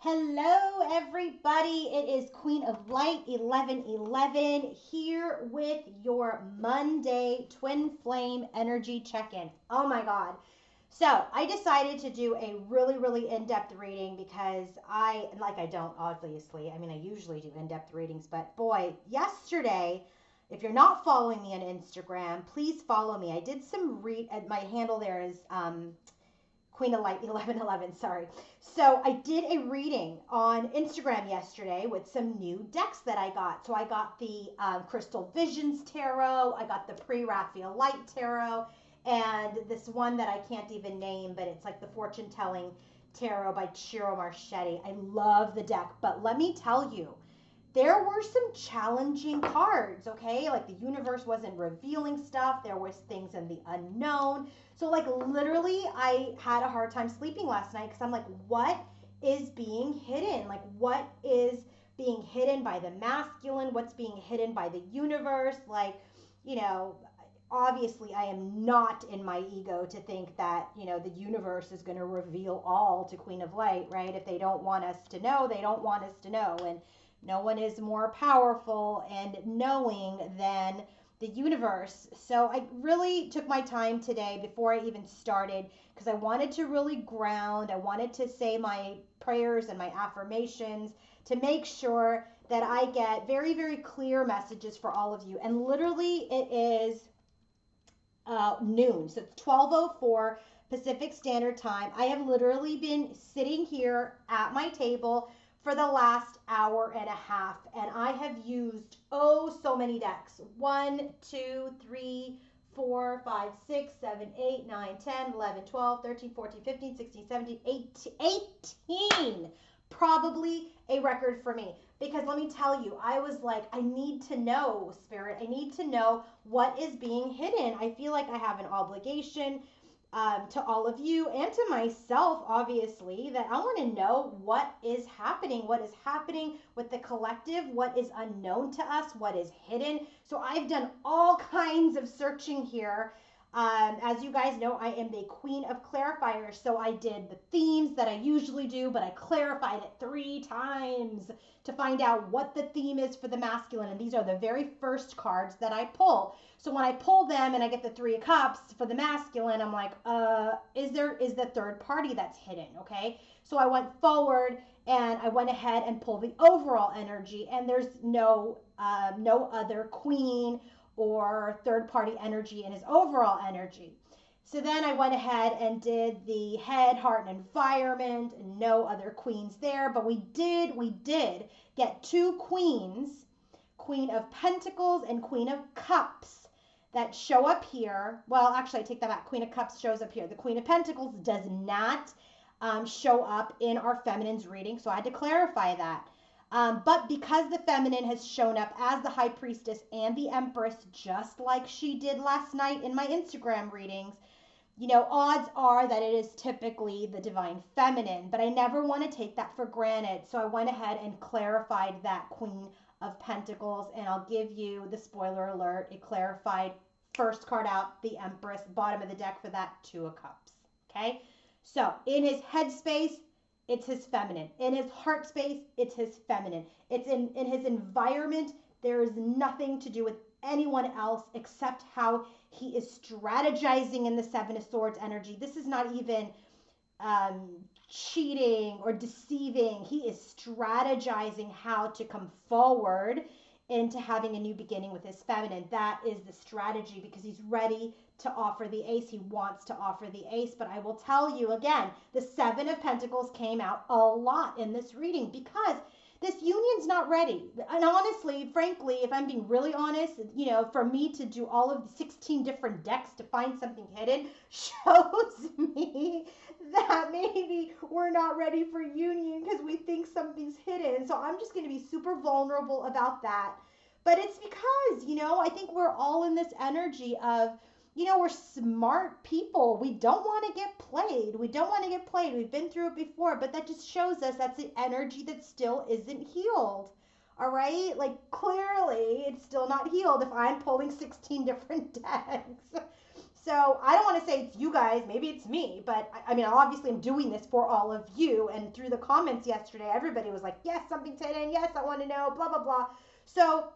Hello, everybody. It is Queen of Light 1111 here with your Monday Twin Flame Energy Check-in. Oh my God. So I decided to do a really in-depth reading because I don't, obviously. I mean, I usually do in-depth readings, but boy, yesterday, if you're not following me on Instagram, please follow me. I did some my handle there is Queen of Light 1111, sorry. So I did a reading on Instagram yesterday with some new decks that I got. So I got the Crystal Visions Tarot, I got the Pre-Raphaelite Tarot, and this one that I can't even name, but it's like the Fortune Telling Tarot by Ciro Marchetti. I love the deck, but let me tell you, there were some challenging cards, okay? Like the universe wasn't revealing stuff. There was things in the unknown. So like literally I had a hard time sleeping last night because I'm like, what is being hidden? Like what is being hidden by the masculine? What's being hidden by the universe? Like, you know, obviously I am not in my ego to think that, the universe is going to reveal all to Queen of Light, right? If they don't want us to know, they don't want us to know. And no one is more powerful and knowing than the universe. So I really took my time today before I even started because I wanted to really ground. I wanted to say my prayers and my affirmations to make sure that I get very clear messages for all of you. And literally it is noon. So it's 12:04 Pacific Standard Time. I have literally been sitting here at my table for the last hour and a half, and I have used so many decks. 1, 2, 3, 4, 5, 6, 7, 8, 9, 10, 11, 12, 13, 14, 15, 16, 17, 18. Probably a record for me. Because let me tell you, I was like, I need to know, Spirit. I need to know what is being hidden. I feel like I have an obligation to all of you and to myself, obviously, that I want to know what is happening with the collective, what is unknown to us, what is hidden. So I've done all kinds of searching here. As you guys know, I am the Queen of Clarifiers, so I did the themes that I usually do, but I clarified it 3 times to find out what the theme is for the masculine, and these are the very first cards that I pull. So when I pull them and I get the 3 of Cups for the masculine, I'm like, is the third party that's hidden, okay? So I went forward and I went ahead and pulled the overall energy, and there's no other queen or third party energy in his overall energy. So then I went ahead and did the head, heart, and environment, and no other queens there, but we did get 2 queens, Queen of Pentacles and Queen of Cups, that show up here. Well, actually, I take that back. Queen of Cups shows up here. The Queen of Pentacles does not show up in our feminine's reading, so I had to clarify that. But because the feminine has shown up as the High Priestess and the Empress, just like she did last night in my Instagram readings, odds are that it is typically the Divine Feminine, but I never want to take that for granted. So I went ahead and clarified that Queen of Pentacles, and I'll give you the spoiler alert. It clarified first card out, the Empress, bottom of the deck for that 2 of Cups. Okay? So in his headspace, it's his feminine. In his heart space, it's his feminine. It's in his environment. There is nothing to do with anyone else except how he is strategizing in the 7 of Swords energy. This is not even cheating or deceiving. He is strategizing how to come forward into having a new beginning with his feminine. That is the strategy, because he's ready to offer the ace. He wants to offer the ace. But I will tell you again, the 7 of Pentacles came out a lot in this reading because this union's not ready. And honestly, frankly, if I'm being really honest, for me to do all of the 16 different decks to find something hidden shows me that maybe we're not ready for union because we think something's hidden. So I'm just going to be super vulnerable about that. But it's because, I think we're all in this energy of, we're smart people. We don't want to get played. We've been through it before, but that just shows us that's the energy that still isn't healed. All right? Like, clearly, it's still not healed if I'm pulling 16 different decks. So I don't want to say it's you guys, maybe it's me, but I mean, obviously I'm doing this for all of you. And through the comments yesterday, everybody was like, yes, something's hidden. Yes, I want to know, blah, blah, blah. So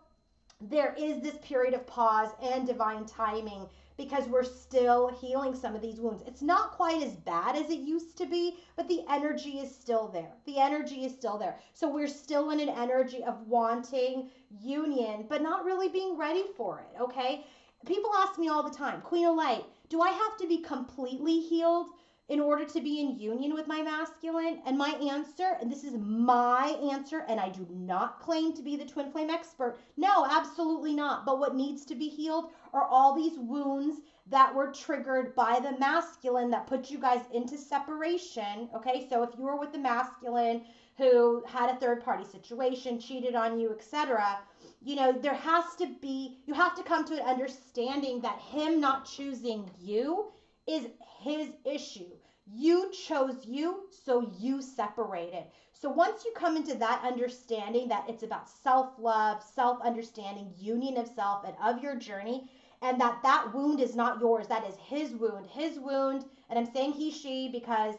there is this period of pause and divine timing because we're still healing some of these wounds. It's not quite as bad as it used to be, but the energy is still there. The energy is still there. So we're still in an energy of wanting union, but not really being ready for it, okay? People ask me all the time, Queen of Light, do I have to be completely healed in order to be in union with my masculine? And my answer, and this is my answer, and I do not claim to be the twin flame expert. No, absolutely not. But what needs to be healed are all these wounds that were triggered by the masculine that put you guys into separation. Okay, so if you were with the masculine who had a third party situation, cheated on you, etc., you know, there has to be, you have to come to an understanding that him not choosing you is his issue. You chose you, so you separated. So once you come into that understanding that it's about self-love, self-understanding, union of self and of your journey, and that that wound is not yours, that is his wound, and I'm saying he, she because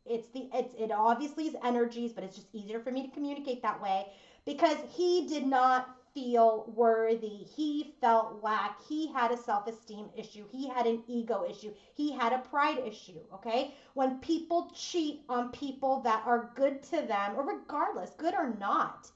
it obviously is energies, but it's just easier for me to communicate that way because he did not feel worthy. He felt lack. He had a self-esteem issue. He had an ego issue. He had a pride issue, okay? When people cheat on people that are good to them, or regardless, good or not,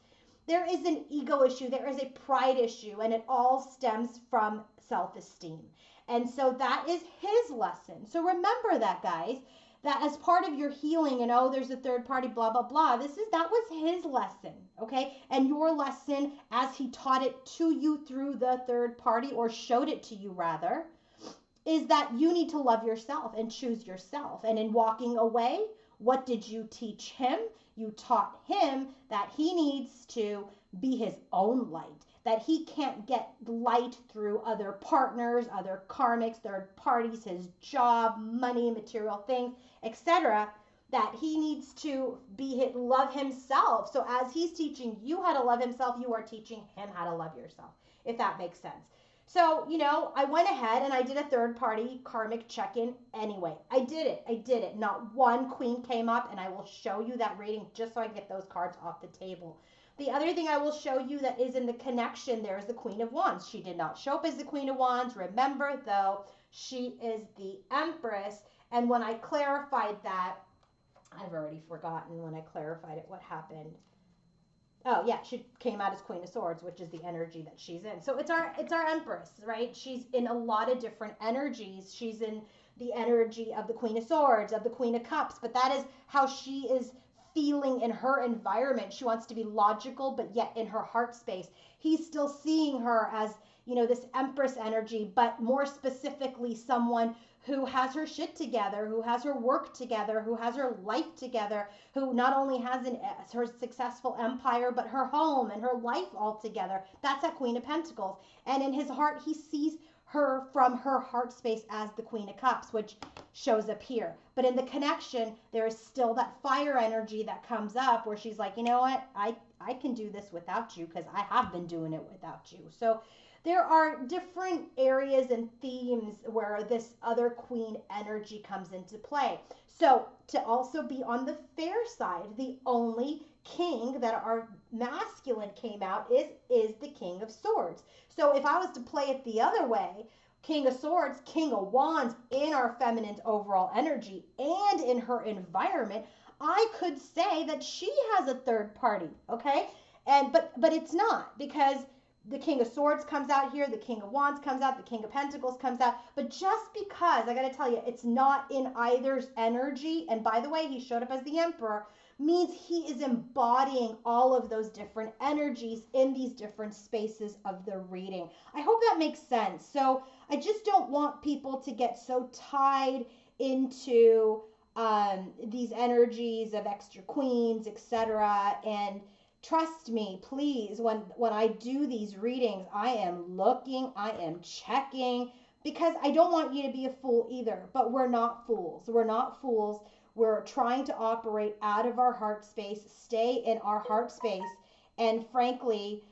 there is an ego issue. There is a pride issue, and it all stems from self-esteem. And so that is his lesson. So remember that, guys, that as part of your healing and oh, there's a third party, blah, blah, blah, that was his lesson, okay? And your lesson as he taught it to you through the third party, or showed it to you rather, is that you need to love yourself and choose yourself. And in walking away, what did you teach him? You taught him that he needs to be his own light, that he can't get light through other partners, other karmics, third parties, his job, money, material things, etc., that he needs to love himself. So as he's teaching you how to love himself, you are teaching him how to love yourself, if that makes sense. So, you know, I went ahead and I did a third party karmic check-in anyway. I did it. Not one queen came up, and I will show you that reading just so I can get those cards off the table. The other thing I will show you that is in the connection there is the Queen of Wands. She did not show up as the Queen of Wands. Remember, though, she is the Empress. And when I clarified that, I've already forgotten when I clarified it what happened. Oh, yeah, she came out as Queen of Swords, which is the energy that she's in. So it's our Empress, right? She's in a lot of different energies. She's in the energy of the Queen of Swords, of the Queen of Cups, but that is how she is feeling in her environment. She wants to be logical, but yet in her heart space. He's still seeing her as, you know, this Empress energy, but more specifically someone who has her shit together, who has her work together, who has her life together, who not only has her successful empire, but her home and her life all together. That's that Queen of Pentacles. And in his heart, he sees her from her heart space as the Queen of Cups, which shows up here. But in the connection, there is still that fire energy that comes up where she's like, you know what, I can do this without you because I have been doing it without you. So there are different areas and themes where this other queen energy comes into play. So to also be on the fair side, the only king that our masculine came out is the King of Swords. So if I was to play it the other way, King of Swords, King of Wands in our feminine overall energy and in her environment, I could say that she has a third party, okay? And but it's not, because the King of Swords comes out here, the King of Wands comes out, the King of Pentacles comes out. But just because, I got to tell you, it's not in either's energy, and by the way, he showed up as the Emperor, means he is embodying all of those different energies in these different spaces of the reading. I hope that makes sense. So I just don't want people to get so tied into these energies of extra queens, etc. And trust me, please, when I do these readings, I am looking, I am checking, because I don't want you to be a fool either. But we're not fools. We're not fools. We're trying to operate out of our heart space, stay in our heart space. And frankly,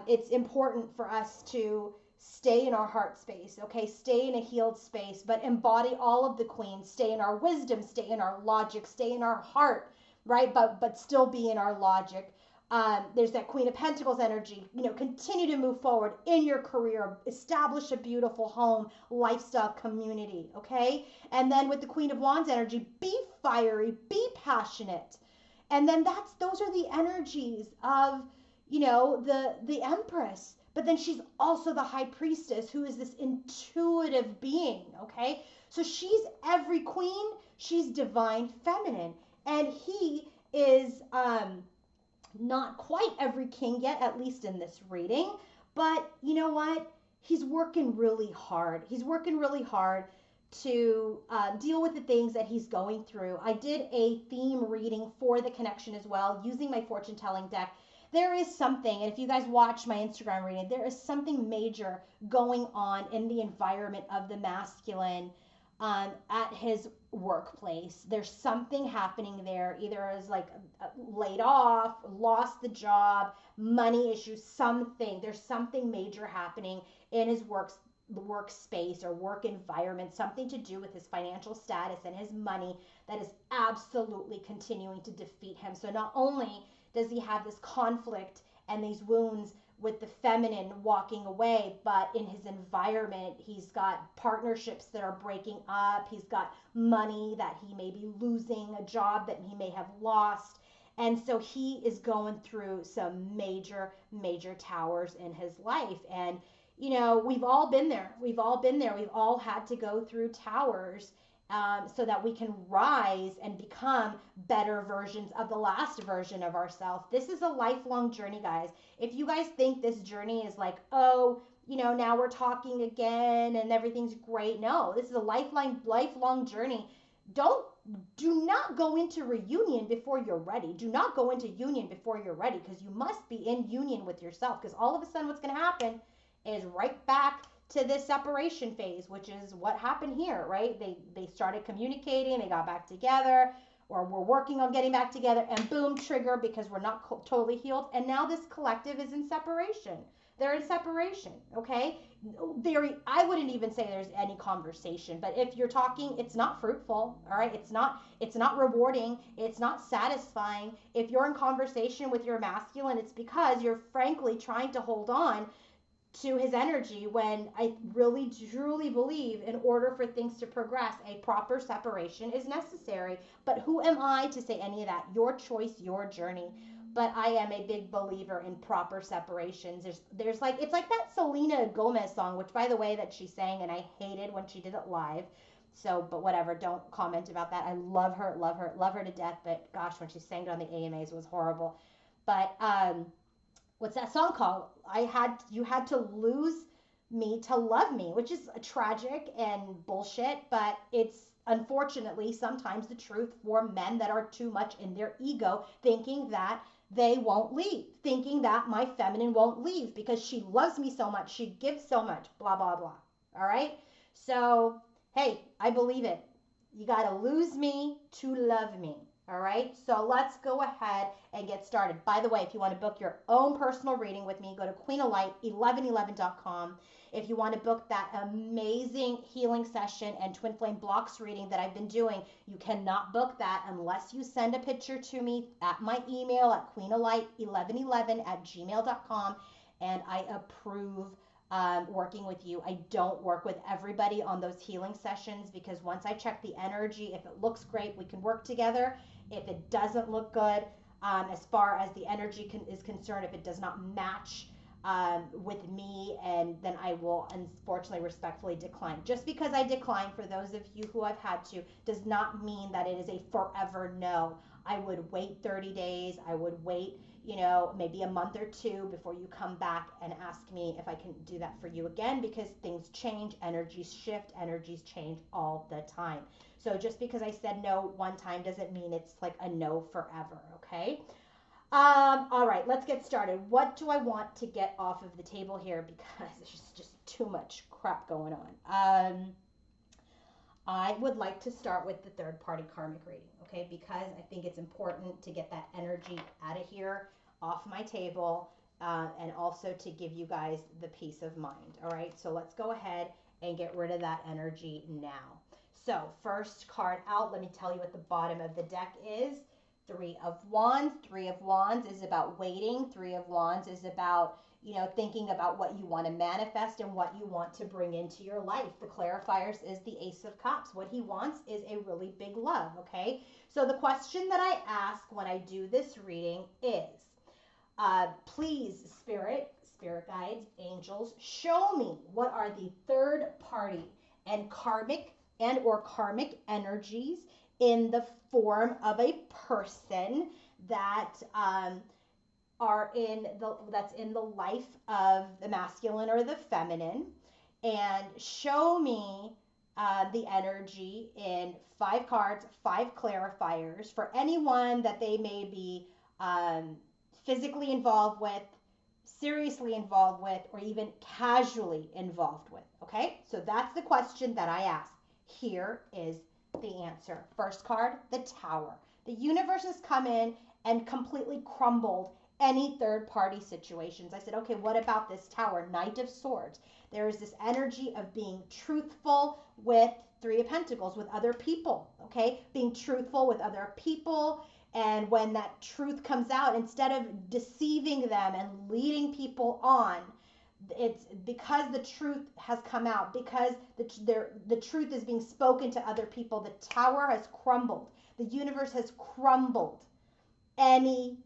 it's important for us to stay in our heart space, okay? Stay in a healed space, but embody all of the queens. Stay in our wisdom, stay in our logic, stay in our heart, right? But still be in our logic. There's that Queen of Pentacles energy. You know, continue to move forward in your career, establish a beautiful home, lifestyle, community, okay? And then with the Queen of Wands energy, be fiery, be passionate. And then those are the energies of, you know, the Empress. But then she's also the High Priestess, who is this intuitive being, okay? So she's every queen, she's divine feminine. And he is not quite every king yet, at least in this reading. But you know what? He's working really hard. He's working really hard to deal with the things that he's going through. I did a theme reading for the connection as well, using my fortune telling deck. There is something, and if you guys watch my Instagram reading, there is something major going on in the environment of the masculine at his workplace. There's something happening there, either as like laid off, lost the job, money issues, something. There's something major happening in his workspace or work environment, something to do with his financial status and his money that is absolutely continuing to defeat him. So not only does he have this conflict and these wounds with the feminine walking away, but in his environment, he's got partnerships that are breaking up. He's got money that he may be losing, a job that he may have lost. And so he is going through some major, major towers in his life. And, you know, we've all been there. We've all been there. We've all had to go through towers so that we can rise and become better versions of the last version of ourselves. This is a lifelong journey, guys. If you guys think this journey is like, oh, you know, now we're talking again and everything's great. No, this is a lifelong journey. Do not go into reunion before you're ready. Do not go into union before you're ready, because you must be in union with yourself, because all of a sudden what's going to happen is right back to this separation phase, which is what happened here, right? They started communicating, they got back together, or we're working on getting back together, and boom, trigger, because we're not totally healed. And now this collective is in separation. They're in separation, okay? I wouldn't even say there's any conversation, but if you're talking, it's not fruitful, all right? It's not rewarding. It's not satisfying. If you're in conversation with your masculine, it's because you're frankly trying to hold on to his energy, when I really truly believe in order for things to progress, a proper separation is necessary. But who am I to say any of that? Your choice, your journey. But I am a big believer in proper separations. There's like, it's like that Selena Gomez song, which by the way that she sang, and I hated when she did it live. So, but whatever, don't comment about that. I love her to death. But gosh, when she sang it on the AMAs, it was horrible. But what's that song called? You had to lose me to love me, which is tragic and bullshit, but it's unfortunately sometimes the truth for men that are too much in their ego, thinking that they won't leave, thinking that my feminine won't leave because she loves me so much, she gives so much, blah, blah, blah. All right? So, hey, I believe it. You got to lose me to love me. All right, so let's go ahead and get started. By the way, if you want to book your own personal reading with me, go to queenoflight1111.com. If you want to book that amazing healing session and twin flame blocks reading that I've been doing, you cannot book that unless you send a picture to me at my email at queenoflight1111@gmail.com, and I approve working with you. I don't work with everybody on those healing sessions, because once I check the energy, if it looks great, we can work together. If it doesn't look good, as far as the energy is concerned, if it does not match with me, and then I will unfortunately respectfully decline. Just because I decline, for those of you who I've had to, does not mean that it is a forever no. I would wait 30 days. I would wait, you know, maybe a month or two before you come back and ask me if I can do that for you again, because things change, energies shift, energies change all the time. So just because I said no one time doesn't mean it's like a no forever, okay? All right, let's get started. What do I want to get off of the table here, because there's just too much crap going on. I would like to start with the third party karmic reading, okay? Because I think it's important to get that energy out of here, off my table, and also to give you guys the peace of mind. All right, so let's go ahead and get rid of that energy now. So first card out, let me tell you what the bottom of the deck is. Three of Wands. Three of Wands is about waiting. Three of Wands is about, you know, thinking about what you want to manifest and what you want to bring into your life. The clarifiers is the Ace of Cups. What he wants is a really big love, okay? So the question that I ask when I do this reading is, please, spirit guides, angels, show me what are the third party and karmic energies in the form of a person that that's in the life of the masculine or the feminine, and show me the energy in 5 cards, 5 clarifiers for anyone that they may be physically involved with, seriously involved with, or even casually involved with. Okay, so that's the question that I asked. Here is the answer. First card, the Tower. The universe has come in and completely crumbled any third party situations. I said, okay, what about this Tower? Knight of Swords. There is this energy of being truthful with Three of Pentacles, with other people, okay? Being truthful with other people. And when that truth comes out, instead of deceiving them and leading people on, it's because the truth has come out, because the truth is being spoken to other people. The Tower has crumbled. The universe has crumbled any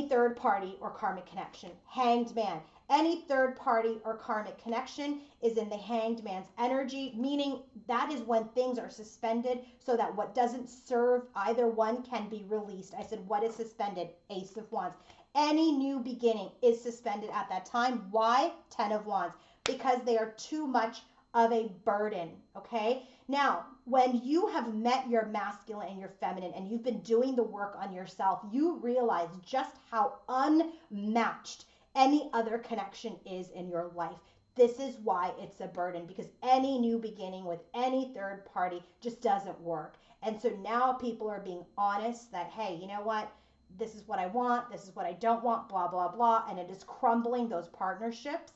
third party or karmic connection. Hanged Man. Any third party or karmic connection is in the Hanged Man's energy, meaning that is when things are suspended so that what doesn't serve either one can be released. I said, what is suspended? Ace of Wands. Any new beginning is suspended at that time. Why? 10 of Wands. Because they are too much of a burden, okay? Now, when you have met your masculine and your feminine and you've been doing the work on yourself, you realize just how unmatched any other connection is in your life. This is why it's a burden, because any new beginning with any third party just doesn't work. And so now people are being honest that, hey, you know what? This is what I want. This is what I don't want, blah, blah, blah. And it is crumbling those partnerships,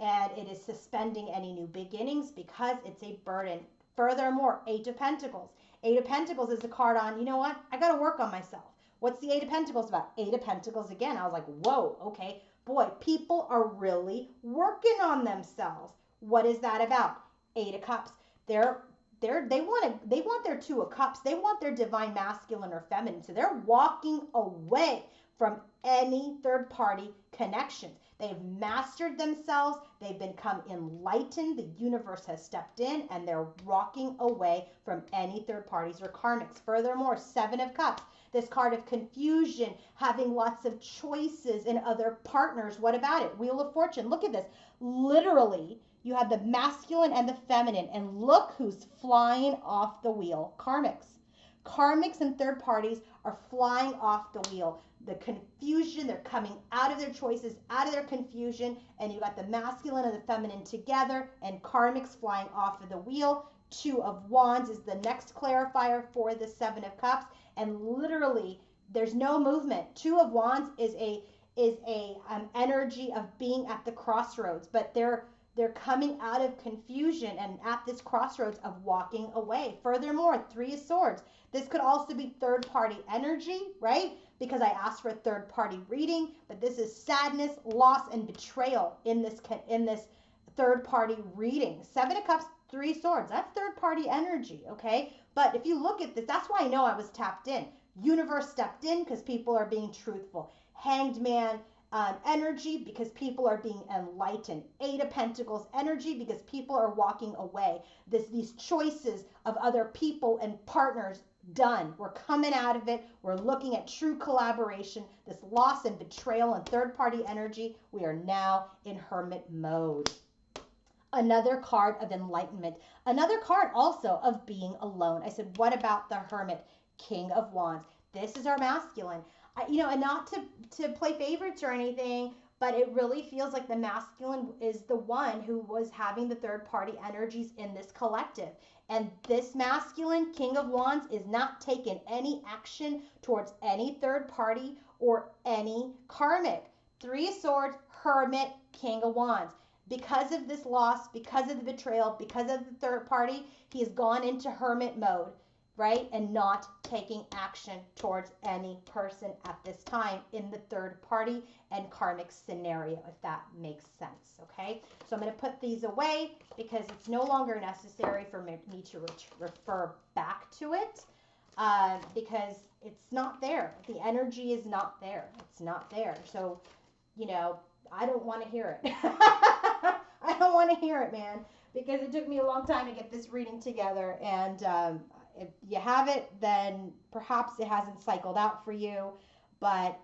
and it is suspending any new beginnings because it's a burden. Furthermore, Eight of Pentacles. Eight of Pentacles is a card on, you know what? I got to work on myself. What's the Eight of Pentacles about? Eight of Pentacles again. I was like, whoa, okay. Boy, people are really working on themselves. What is that about? Eight of Cups. They want their Two of Cups. They want their divine masculine or feminine. So they're walking away from any third party connections. They've mastered themselves. They've become enlightened. The universe has stepped in, and they're walking away from any third parties or karmics. Furthermore, Seven of Cups. This card of confusion, having lots of choices in other partners. What about it? Wheel of Fortune. Look at this. Literally, you have the masculine and the feminine, and look who's flying off the wheel. Karmics. Karmics and third parties are flying off the wheel. The confusion, they're coming out of their choices, out of their confusion, and you got the masculine and the feminine together, and karmics flying off of the wheel. Two of Wands is the next clarifier for the Seven of Cups, and literally there's no movement. Two of Wands is a energy of being at the crossroads, but they're coming out of confusion and at this crossroads of walking away. Furthermore, Three of Swords. This could also be third party energy, right? Because I asked for a third party reading, but this is sadness, loss, and betrayal in this third party reading. Seven of Cups, Three Swords. That's third party energy, okay? But if you look at this, that's why I know I was tapped in. Universe stepped in because people are being truthful. Hanged Man energy because people are being enlightened. Eight of Pentacles energy because people are walking away. These choices of other people and partners done. We're coming out of it. We're looking at true collaboration. This loss and betrayal and third party energy. We are now in hermit mode. Another card of enlightenment. Another card also of being alone. I said, what about the Hermit? King of Wands. This is our masculine. And not to play favorites or anything, but it really feels like the masculine is the one who was having the third party energies in this collective. And this masculine, King of Wands, is not taking any action towards any third party or any karmic. Three of Swords, Hermit, King of Wands. Because of this loss, because of the betrayal, because of the third party, he has gone into hermit mode, right? And not taking action towards any person at this time in the third party and karmic scenario, if that makes sense, okay? So I'm going to put these away because it's no longer necessary for me to refer back to it because it's not there. The energy is not there. It's not there. So, you know, I don't want to hear it. I don't want to hear it, man, because it took me a long time to get this reading together. And if you have it, then perhaps it hasn't cycled out for you, but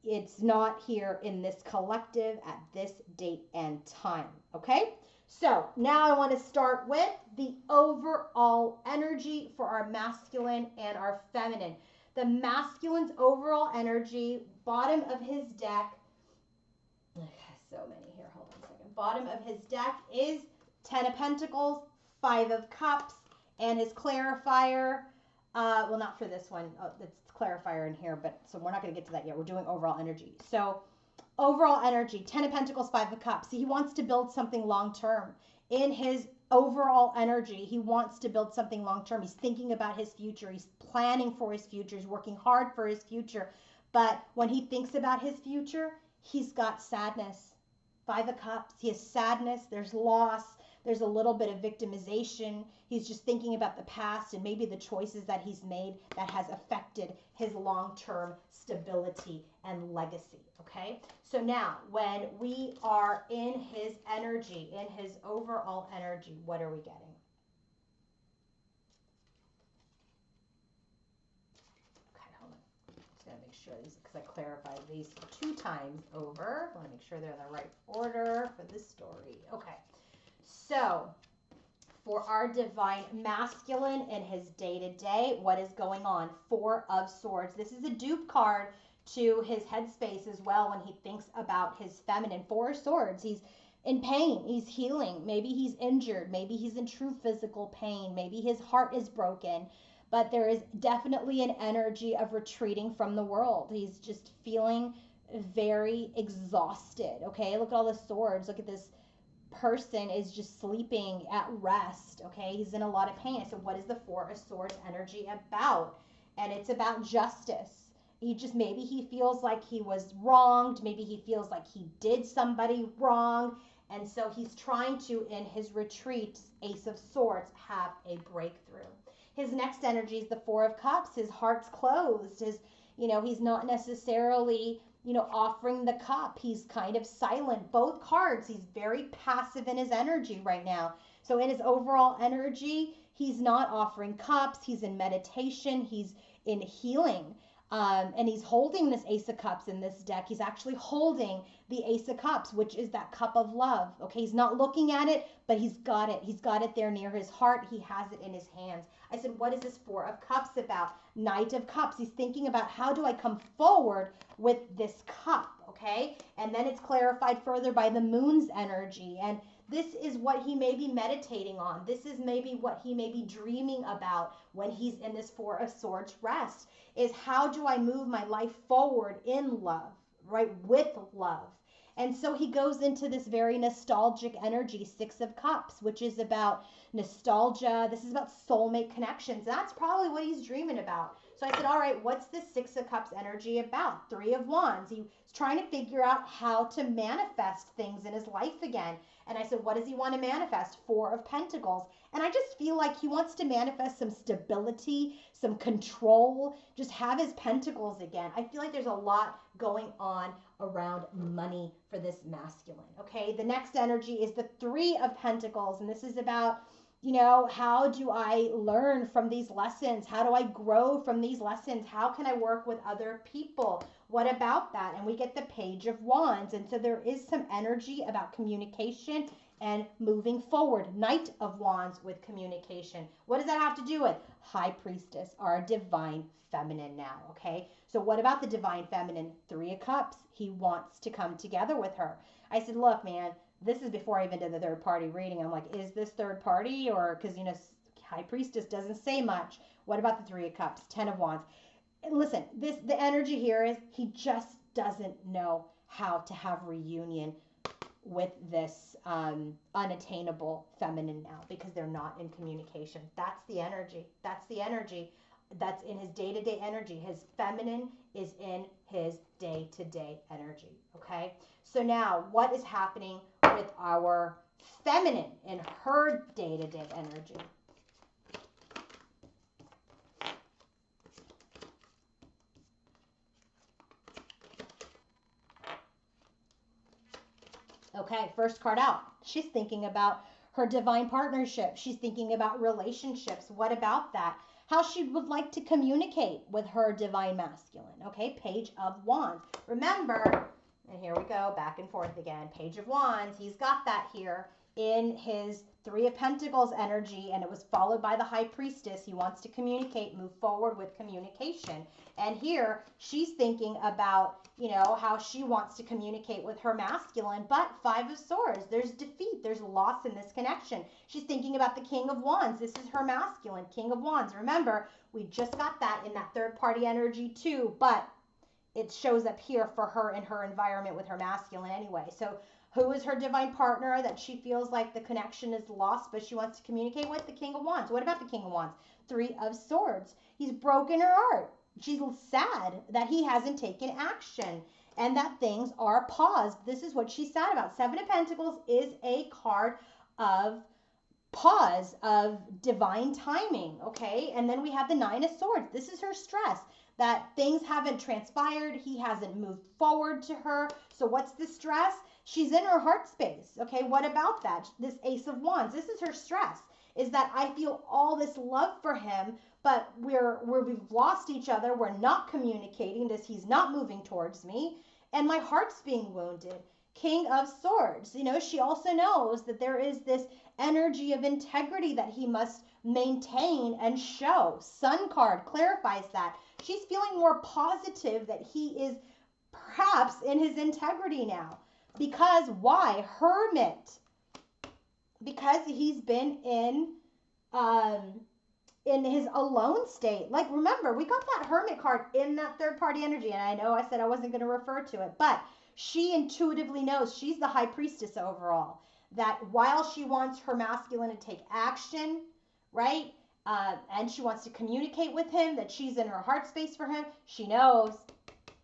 it's not here in this collective at this date and time. Okay? So now I want to start with the overall energy for our masculine and our feminine. The masculine's overall energy, bottom of his deck, so many here, hold on a second. Bottom of his deck is 10 of Pentacles, 5 of Cups, and his clarifier. Well, not for this one. Oh, it's clarifier in here, but so we're not going to get to that yet. We're doing overall energy. So overall energy, 10 of Pentacles, 5 of Cups. He wants to build something long-term. In his overall energy, he wants to build something long-term. He's thinking about his future. He's planning for his future. He's working hard for his future. But when he thinks about his future, he's got sadness. 5 of Cups. He has sadness. There's loss. There's a little bit of victimization. He's just thinking about the past and maybe the choices that he's made that has affected his long-term stability and legacy. Okay? So now, when we are in his energy, in his overall energy, what are we getting? Make sure these, because I clarified these 2 times over. I want to make sure they're in the right order for this story. Okay, so for our divine masculine in his day-to-day, what is going on? 4 of Swords. This is a dupe card to his headspace as well when he thinks about his feminine. 4 of Swords. He's in pain. He's healing. Maybe he's injured. Maybe he's in true physical pain. Maybe his heart is broken. But there is definitely an energy of retreating from the world. He's just feeling very exhausted. Okay, look at all the swords. Look at this person is just sleeping at rest. Okay, he's in a lot of pain. I said, what is the 4 of Swords energy about? And it's about justice. Maybe he feels like he was wronged. Maybe he feels like he did somebody wrong. And so he's trying to, in his retreat, Ace of Swords, have a breakthrough. His next energy is the 4 of Cups. His heart's closed. He's not necessarily, offering the cup. He's kind of silent. Both cards, he's very passive in his energy right now. So in his overall energy, he's not offering cups. He's in meditation. He's in healing. And he's holding this Ace of Cups in this deck. He's actually holding the Ace of Cups, which is that cup of love. Okay, he's not looking at it, but he's got it. He's got it there near his heart. He has it in his hands. I said, what is this 4 of Cups about? Knight of Cups. He's thinking about, how do I come forward with this cup? Okay, and then it's clarified further by the Moon's energy. And this is what he may be meditating on. This is maybe what he may be dreaming about when he's in this 4 of Swords rest, is how do I move my life forward in love, right? With love. And so he goes into this very nostalgic energy, 6 of Cups, which is about nostalgia. This is about soulmate connections. That's probably what he's dreaming about. So I said, all right, what's this 6 of Cups energy about? 3 of Wands. He's trying to figure out how to manifest things in his life again. And I said, what does he want to manifest? 4 of Pentacles. And I just feel like he wants to manifest some stability, some control, just have his pentacles again. I feel like there's a lot going on around money for this masculine. Okay, the next energy is the 3 of Pentacles. And this is about, how do I learn from these lessons? How do I grow from these lessons? How can I work with other people? What about that? And we get the Page of Wands. And so there is some energy about communication and moving forward. Knight of Wands with communication. What does that have to do with? High Priestess, our divine feminine now, okay? So what about the divine feminine? 3 of Cups. He wants to come together with her. I said, look, man, this is before I even did the third party reading. I'm like, is this third party? Or, because, High Priestess doesn't say much. What about the 3 of Cups? 10 of Wands. Listen, the energy here is he just doesn't know how to have reunion with this unattainable feminine now because they're not in communication. That's the energy. That's the energy that's in his day-to-day energy. His feminine is in his day-to-day energy. Okay, so now what is happening with our feminine in her day-to-day energy? Okay, first card out. She's thinking about her divine partnership. She's thinking about relationships. What about that? How she would like to communicate with her divine masculine. Okay, Page of Wands. Remember, and here we go, back and forth again. Page of Wands, he's got that here in his Three of Pentacles energy, and it was followed by the High Priestess. He wants to communicate, move forward with communication. And here, she's thinking about, you know, how she wants to communicate with her masculine, but Five of Swords, there's defeat, there's loss in this connection. She's thinking about the King of Wands. This is her masculine, King of Wands. Remember, we just got that in that third party energy too, but it shows up here for her in her environment with her masculine anyway. So who is her divine partner that she feels like the connection is lost, but she wants to communicate with? The King of Wands. What about the King of Wands? Three of Swords. He's broken her heart. She's sad that he hasn't taken action and that things are paused. This is what she's sad about. Seven of Pentacles is a card of pause, of divine timing, okay? And then we have the Nine of Swords. This is her stress, that things haven't transpired. He hasn't moved forward to her. So what's the stress? She's in her heart space, okay? What about that? This Ace of Wands, this is her stress, is that I feel all this love for him, but we've lost each other. We're not communicating this. He's not moving towards me, and my heart's being wounded. King of Swords, you know, she also knows that there is this energy of integrity that he must maintain and show. Sun card clarifies that. She's feeling more positive that he is perhaps in his integrity now. Because why? Hermit. Because he's been in his alone state. Like, remember, we got that Hermit card in that third party energy, and I know I said I wasn't going to refer to it, but she intuitively knows, she's the High Priestess overall, that while she wants her masculine to take action, right, and she wants to communicate with him, that she's in her heart space for him, she knows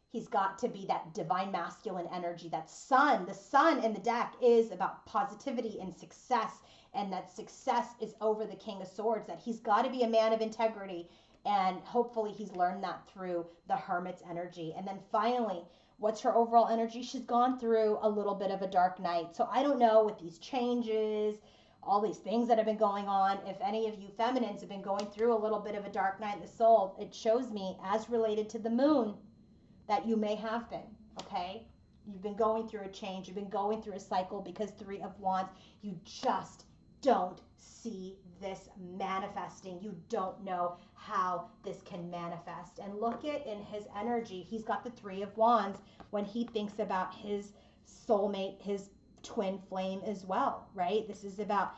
he's got to be that divine masculine energy, that sun. The sun in the deck is about positivity and success, and that success is over the King of Swords, that he's got to be a man of integrity, and hopefully he's learned that through the Hermit's energy. And then finally, what's her overall energy? She's gone through a little bit of a dark night. So I don't know, with these changes, all these things that have been going on, if any of you feminines have been going through a little bit of a dark night in the soul, it shows me, as related to the moon, that you may have been, okay? You've been going through a change. You've been going through a cycle, because Three of Wands, you just don't see this manifesting. You don't know how this can manifest. And look at in his energy, he's got the Three of Wands when he thinks about his soulmate, his twin flame as well, right? This is about,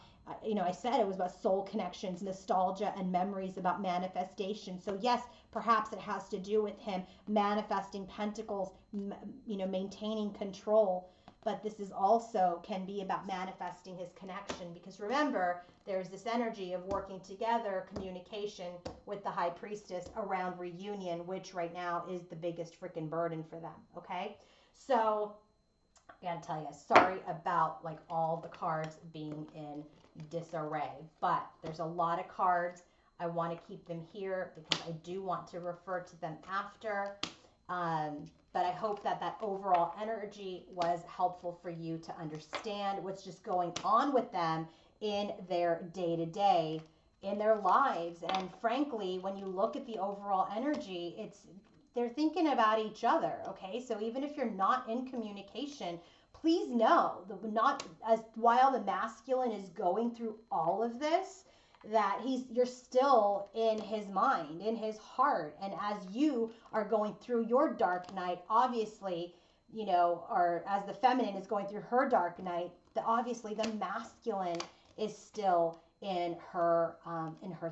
you know, I said it was about soul connections, nostalgia, and memories, about manifestation. So yes, perhaps it has to do with him manifesting pentacles, you know, maintaining control. But this is also can be about manifesting his connection, because remember, there's this energy of working together, communication with the High Priestess around reunion, which right now is the biggest freaking burden for them, okay? So I gotta tell you, sorry about like all the cards being in disarray, but there's a lot of cards. I want to keep them here because I do want to refer to them after. But I hope that that overall energy was helpful for you to understand what's just going on with them in their day-to-day, in their lives. And frankly, when you look at the overall energy, they're thinking about each other, okay? So even if you're not in communication, please know that while the masculine is going through all of this, that you're still in his mind, in his heart. And as you are going through your dark night, obviously, you know, or as the feminine is going through her dark night, obviously the masculine is still in her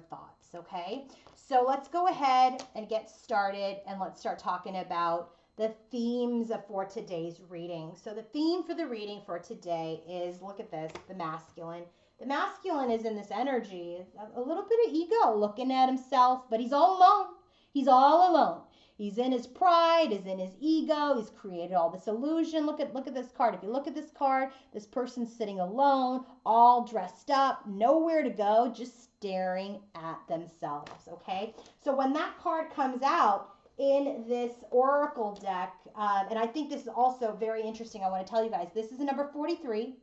thoughts, okay? So let's go ahead and get started, and let's start talking about the themes for today's reading. So the theme for the reading for today is, look at this, the masculine. The masculine is in this energy, a little bit of ego, looking at himself, but he's all alone. He's all alone. He's in his pride, he's in his ego, he's created all this illusion. Look at this card. If you look at this card, this person's sitting alone, all dressed up, nowhere to go, just staring at themselves, okay? So when that card comes out in this oracle deck, and I think this is also very interesting, I want to tell you guys, this is a number 43.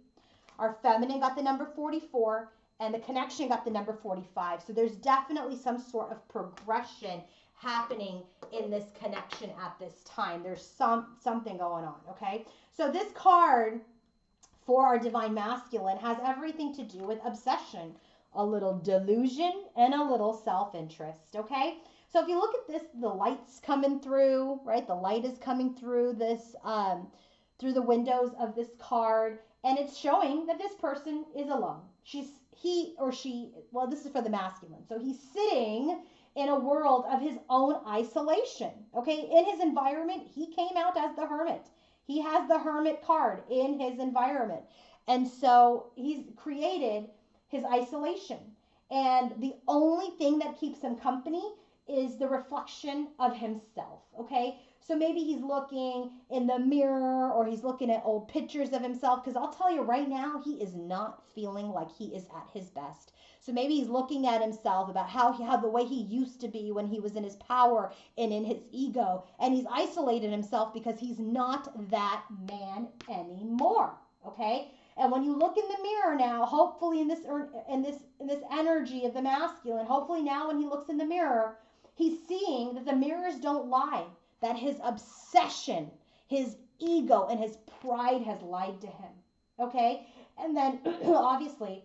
Our feminine got the number 44, and the connection got the number 45. So there's definitely some sort of progression happening in this connection at this time. There's something going on, okay? So this card for our divine masculine has everything to do with obsession, a little delusion, and a little self-interest, okay? So if you look at this, the light's coming through, right? The light is coming through this, through the windows of this card, and it's showing that this person is alone. He or she, well, this is for the masculine. So he's sitting in a world of his own isolation, okay? In his environment, he came out as the hermit. He has the hermit card in his environment. And so he's created his isolation. And the only thing that keeps him company is the reflection of himself, okay? So maybe he's looking in the mirror, or he's looking at old pictures of himself, because I'll tell you right now, he is not feeling like he is at his best. So maybe he's looking at himself about how the way he used to be when he was in his power and in his ego, and he's isolated himself because he's not that man anymore, okay? And when you look in the mirror now, hopefully in this energy of the masculine, hopefully now when he looks in the mirror, he's seeing that the mirrors don't lie, that his obsession, his ego, and his pride has lied to him, okay? And then obviously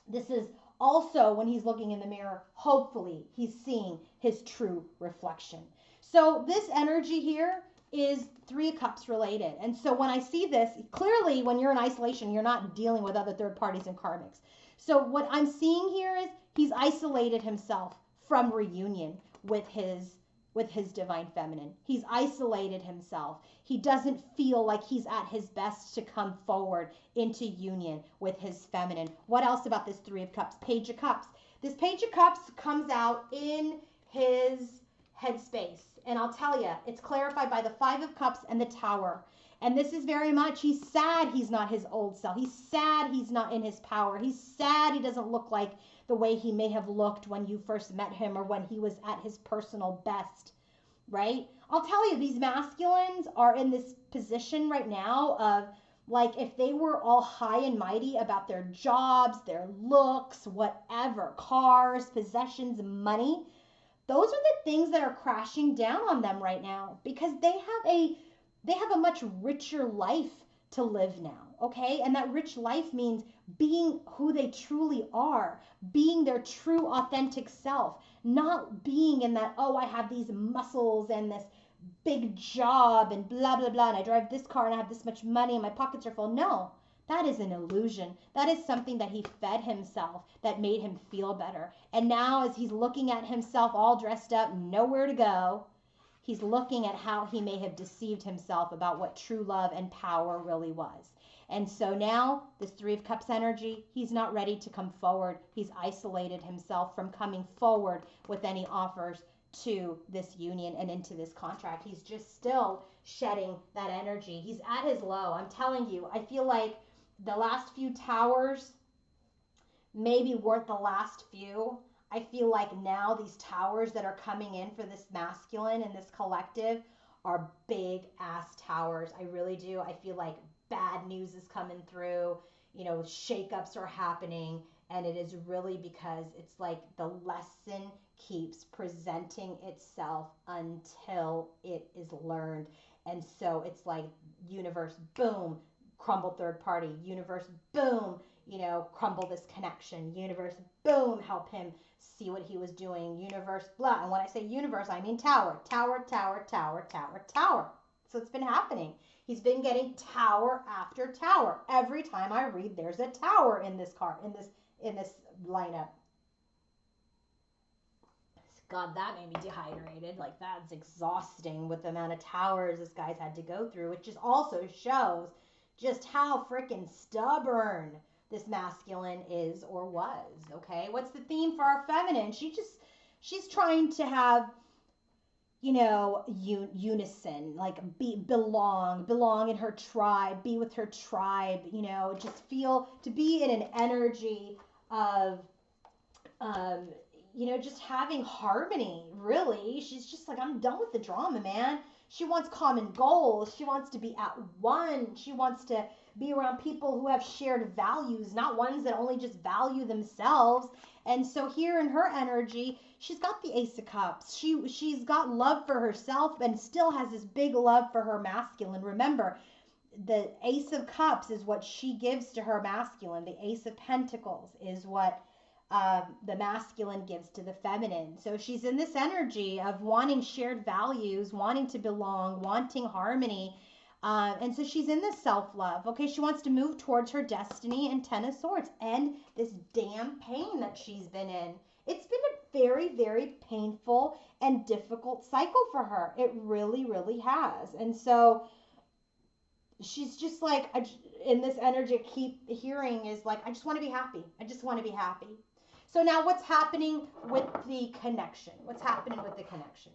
this is also when he's looking in the mirror, hopefully he's seeing his true reflection. So this energy here is Three of Cups related. And so when I see this, clearly when you're in isolation, you're not dealing with other third parties and karmics. So what I'm seeing here is he's isolated himself from reunion with his divine feminine. He's isolated himself. He doesn't feel like he's at his best to come forward into union with his feminine. What else about this Three of Cups? Page of Cups. This Page of Cups comes out in his headspace. And I'll tell you, it's clarified by the Five of Cups and the Tower. And this is very much, he's sad he's not his old self. He's sad he's not in his power. He's sad he doesn't look like the way he may have looked when you first met him or when he was at his personal best, right? I'll tell you, these masculines are in this position right now of, like, if they were all high and mighty about their jobs, their looks, whatever, cars, possessions, money, those are the things that are crashing down on them right now because they have a much richer life to live now, okay? And that rich life means being who they truly are, being their true authentic self, not being in that, oh, I have these muscles and this big job and blah, blah, blah, and I drive this car and I have this much money and my pockets are full. No, that is an illusion. That is something that he fed himself that made him feel better. And now as he's looking at himself all dressed up, nowhere to go, he's looking at how he may have deceived himself about what true love and power really was. And so now, this Three of Cups energy, he's not ready to come forward. He's isolated himself from coming forward with any offers to this union and into this contract. He's just still shedding that energy. He's at his low. I'm telling you, I feel like the last few towers maybe weren't the last few. I feel like now these towers that are coming in for this masculine and this collective are big ass towers. I really do. I feel like bad news is coming through, you know, shakeups are happening, and it is really because it's like the lesson keeps presenting itself until it is learned. And so it's like universe, boom, crumble third party, universe, boom, you know, crumble this connection, universe, boom, help him see what he was doing, universe, blah. And when I say universe, I mean tower, tower, tower, tower, tower, tower. So it's been happening. He's been getting tower after tower. Every time I read, there's a tower in this card, in this lineup. God, that made me dehydrated. Like, that's exhausting with the amount of towers this guy's had to go through, which just also shows just how freaking stubborn this masculine is or was. Okay, what's the theme for our feminine? She's trying to have, you know, unison, like belong in her tribe, be with her tribe, you know, just feel to be in an energy of you know, just having harmony, really. She's just like, I'm done with the drama, man. She wants common goals. She wants to be at one. She wants to be around people who have shared values, not ones that only just value themselves. And so here in her energy, she's got the Ace of Cups. She's got love for herself and still has this big love for her masculine. Remember, the Ace of Cups is what she gives to her masculine. The Ace of Pentacles is what the masculine gives to the feminine. So she's in this energy of wanting shared values, wanting to belong, wanting harmony. And so she's in this self-love. Okay, she wants to move towards her destiny and Ten of Swords and this damn pain that she's been in. It's been a very, very painful and difficult cycle for her. It really, really has. And so she's just like, in this energy, I keep hearing is like, I just want to be happy. I just want to be happy. So now what's happening with the connection? What's happening with the connection?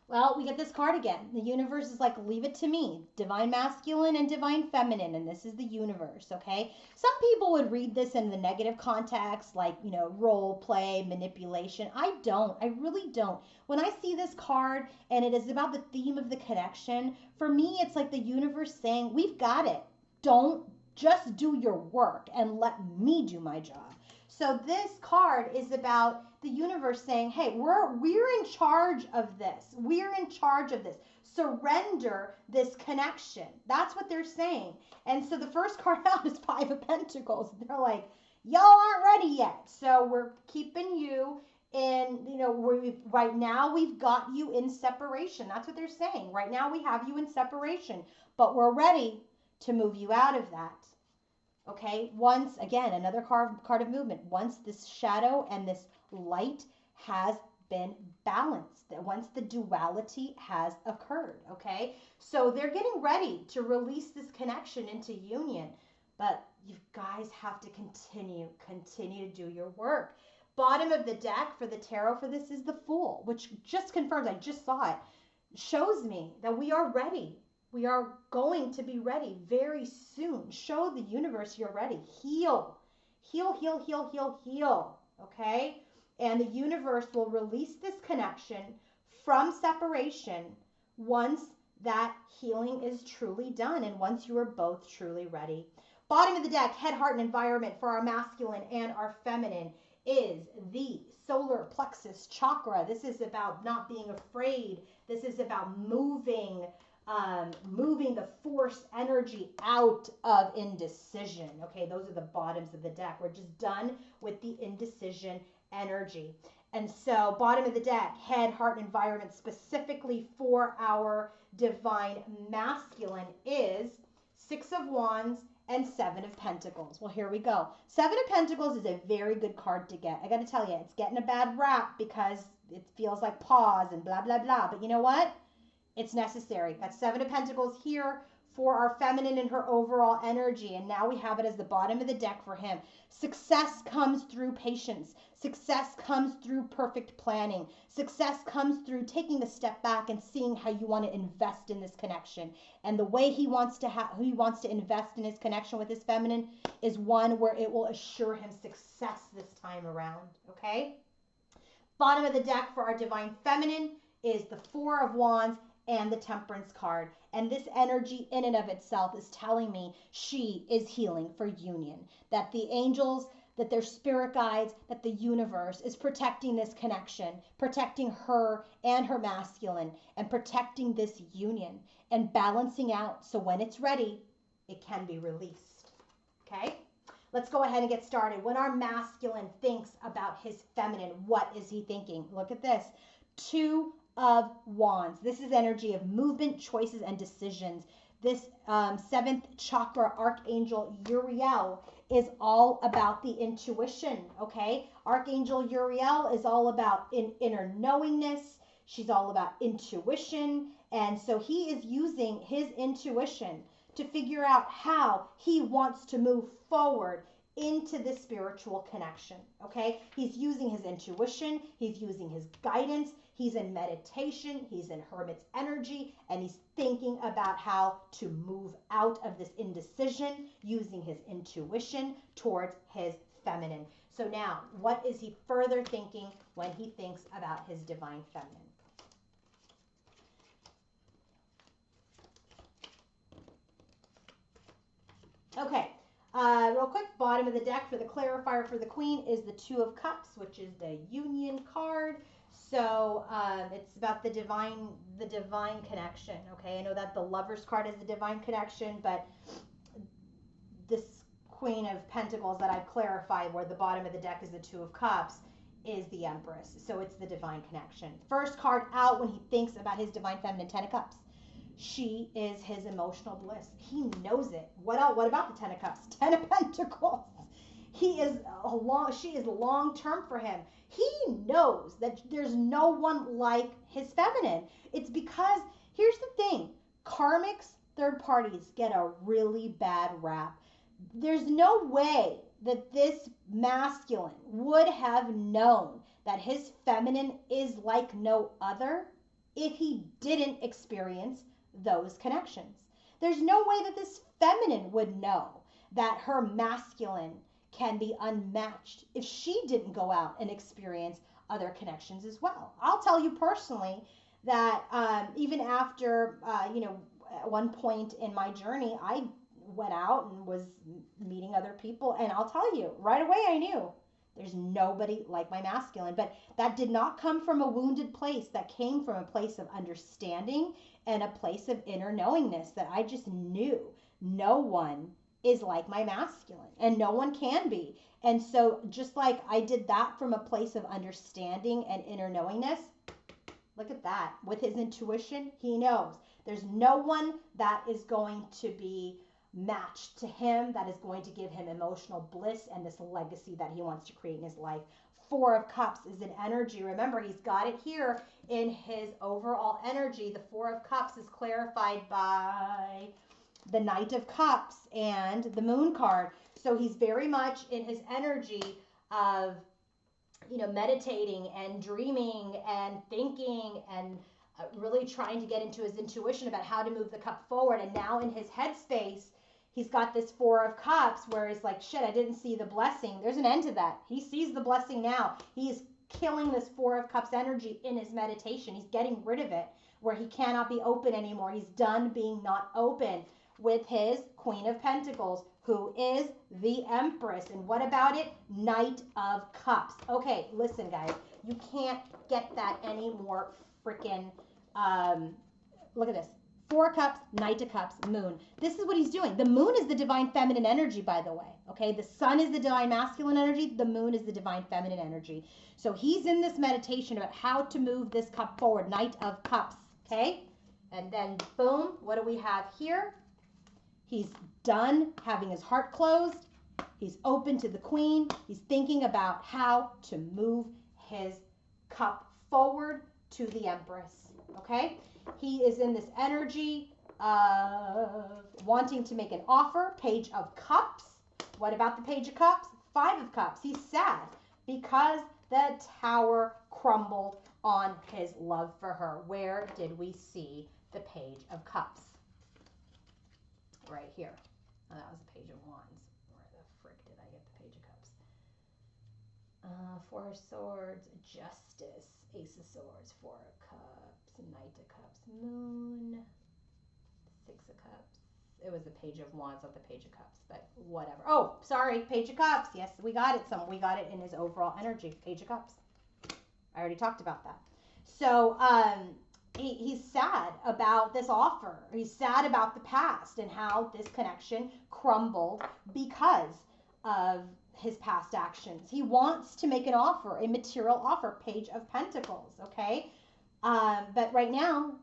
Well, we get this card again. The universe is like, leave it to me. Divine masculine and divine feminine. And this is the universe, okay? Some people would read this in the negative context, like, you know, role play, manipulation. I don't. I really don't. When I see this card and it is about the theme of the connection, for me, it's like the universe saying, we've got it. Don't just do your work and let me do my job. So this card is about the universe saying, hey, we're in charge of this. We're in charge of this. Surrender this connection. That's what they're saying. And so the first card out is Five of Pentacles. They're like, y'all aren't ready yet. So we're keeping you in, you know, right now we've got you in separation. That's what they're saying. Right now we have you in separation, but we're ready to move you out of that. Okay, once, again, another card of movement. Once this shadow and this light has been balanced, once the duality has occurred, okay? So they're getting ready to release this connection into union, but you guys have to continue to do your work. Bottom of the deck for the tarot for this is the Fool, which just confirms, I just saw it, shows me that we are ready. We are going to be ready very soon. Show the universe you're ready. Heal. Heal, heal, heal, heal, heal. Okay? And the universe will release this connection from separation once that healing is truly done and once you are both truly ready. Bottom of the deck, head, heart, and environment for our masculine and our feminine is the solar plexus chakra. This is about not being afraid. This is about moving the force energy out of indecision. Okay, those are the bottoms of the deck. We're just done with the indecision energy. And so bottom of the deck, head, heart, and environment specifically for our divine masculine is Six of Wands and Seven of Pentacles. Well, here we go. Seven of Pentacles is a very good card to get. I got to tell you, it's getting a bad rap because it feels like pause and blah, blah, blah. But you know what? It's necessary. That's Seven of Pentacles here for our feminine and her overall energy. And now we have it as the bottom of the deck for him. Success comes through patience. Success comes through perfect planning. Success comes through taking a step back and seeing how you want to invest in this connection. And the way he wants to invest in his connection with his feminine is one where it will assure him success this time around. Okay? Bottom of the deck for our divine feminine is the Four of Wands and the Temperance card. And this energy in and of itself is telling me she is healing for union. That the angels, that their spirit guides, that the universe is protecting this connection, protecting her and her masculine, and protecting this union and balancing out. So when it's ready, it can be released. Okay? Let's go ahead and get started. When our masculine thinks about his feminine, what is he thinking? Look at this. Two of Wands. This is energy of movement, choices, and decisions. This seventh chakra archangel Uriel is all about the intuition, okay? Archangel Uriel is all about inner knowingness. She's all about intuition. And so he is using his intuition to figure out how he wants to move forward into this spiritual connection, okay? He's using his intuition, he's using his guidance, he's in meditation, he's in hermit's energy, and he's thinking about how to move out of this indecision using his intuition towards his feminine. So now, what is he further thinking when he thinks about his divine feminine? Okay, real quick, bottom of the deck for the clarifier for the queen is the Two of Cups, which is the union card. So it's about the divine connection. Okay, I know that the Lover's card is the divine connection, but this Queen of Pentacles that I've clarified, where the bottom of the deck is the Two of Cups, is the Empress. So it's the divine connection. First card out when he thinks about his divine feminine, Ten of Cups. She is his emotional bliss. He knows it. What else? What about the Ten of Cups? Ten of Pentacles. She is long term for him. He knows that there's no one like his feminine. It's because, here's the thing, karmics, third parties, get a really bad rap. There's no way that this masculine would have known that his feminine is like no other if he didn't experience those connections. There's no way that this feminine would know that her masculine can be unmatched if she didn't go out and experience other connections as well. I'll tell you personally that even after, at one point in my journey, I went out and was meeting other people, and I'll tell you, right away I knew there's nobody like my masculine. But that did not come from a wounded place. That came from a place of understanding and a place of inner knowingness, that I just knew no one is like my masculine, and no one can be. And so just like I did that from a place of understanding and inner knowingness, look at that. With his intuition, he knows there's no one that is going to be matched to him, that is going to give him emotional bliss and this legacy that he wants to create in his life. Four of Cups is an energy. Remember, he's got it here in his overall energy. The Four of Cups is clarified by the Knight of Cups and the Moon card. So he's very much in his energy of, meditating and dreaming and thinking and really trying to get into his intuition about how to move the cup forward. And now in his headspace, he's got this Four of Cups where he's like, shit, I didn't see the blessing. There's an end to that. He sees the blessing now. He's killing this Four of Cups energy in his meditation. He's getting rid of it where he cannot be open anymore. He's done being not open with his Queen of Pentacles, who is the Empress. And what about it? Knight of Cups. Okay, listen, guys. You can't get that any more freaking, look at this. Four of Cups, Knight of Cups, Moon. This is what he's doing. The moon is the divine feminine energy, by the way. Okay, the sun is the divine masculine energy. The moon is the divine feminine energy. So he's in this meditation about how to move this cup forward. Knight of Cups. Okay, and then boom, what do we have here? He's done having his heart closed. He's open to the Queen. He's thinking about how to move his cup forward to the Empress. Okay? He is in this energy of wanting to make an offer. Page of Cups. What about the Page of Cups? Five of Cups. He's sad because the Tower crumbled on his love for her. Where did we see the Page of Cups? Right here. Oh, that was the Page of Wands. Where the frick did I get the Page of Cups? Four of Swords, Justice, Ace of Swords, Four of Cups, Knight of Cups, Moon, Six of Cups. It was the Page of Wands, not the Page of Cups, but whatever. Oh, sorry, Page of Cups. Yes, we got it. We got it in his overall energy. Page of Cups. I already talked about that. So, he's sad about this offer. He's sad about the past and how this connection crumbled because of his past actions. He wants to make an offer, a material offer, Page of Pentacles, okay? But right now,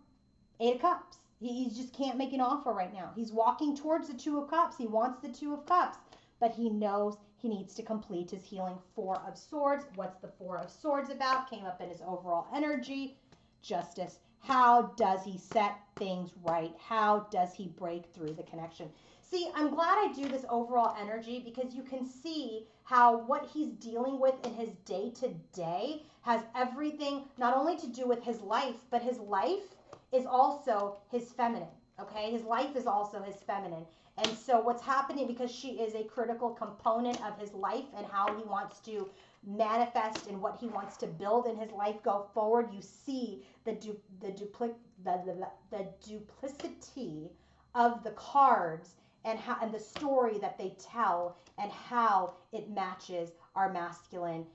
Eight of Cups. He just can't make an offer right now. He's walking towards the Two of Cups. He wants the Two of Cups. but he knows he needs to complete his healing. Four of Swords. What's the Four of Swords about? Came up in his overall energy. Justice. How does he set things right? How does he break through the connection? See, I'm glad I do this overall energy because you can see how what he's dealing with in his day-to-day has everything not only to do with his life, but his life is also his feminine, okay? His life is also his feminine. And so what's happening, because she is a critical component of his life and how he wants to manifest and what he wants to build in his life go forward, you see the duplicity of the cards and how, and the story that they tell and how it matches our masculine's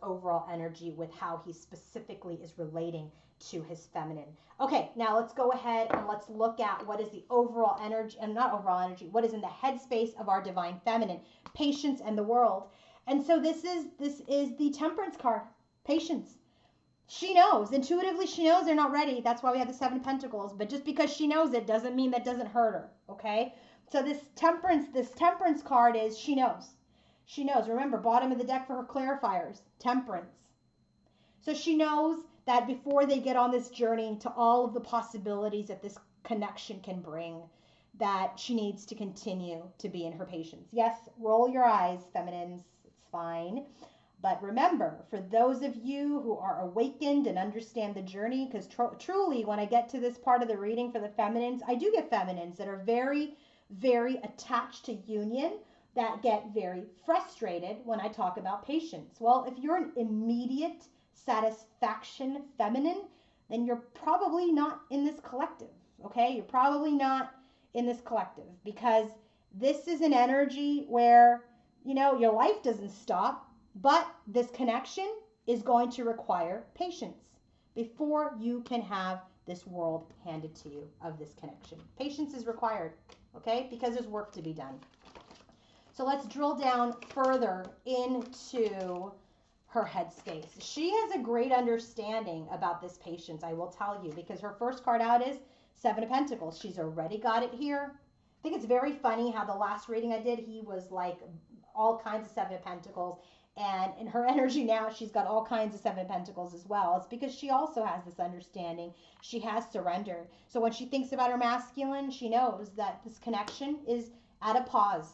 overall energy with how he specifically is relating to his feminine. Okay, now let's go ahead and let's look at what is the overall energy, and not overall energy, what is in the headspace of our divine feminine, patience and the world. And so this is the Temperance card, patience. She knows, intuitively she knows they're not ready. That's why we have the Seven of Pentacles. But just because she knows it doesn't mean that doesn't hurt her, okay? So this Temperance card is she knows. She knows. Remember, bottom of the deck for her clarifiers, Temperance. So she knows that before they get on this journey to all of the possibilities that this connection can bring, that she needs to continue to be in her patience. Yes, roll your eyes, feminines. It's fine. But remember, for those of you who are awakened and understand the journey, because truly when I get to this part of the reading for the feminines, I do get feminines that are very, very attached to union, that get very frustrated when I talk about patience. Well, if you're an immediate satisfaction feminine, then you're probably not in this collective, okay? You're probably not in this collective because this is an energy where, you know, your life doesn't stop. But this connection is going to require patience before you can have this world handed to you of this connection. Patience is required, okay? Because there's work to be done. So let's drill down further into her headspace. She has a great understanding about this patience, I will tell you, because her first card out is Seven of Pentacles. She's already got it here. I think it's very funny how the last reading I did, he was like all kinds of Seven of Pentacles. And in her energy now, she's got all kinds of Seven of Pentacles as well. It's because she also has this understanding. She has surrendered. So when she thinks about her masculine, she knows that this connection is at a pause,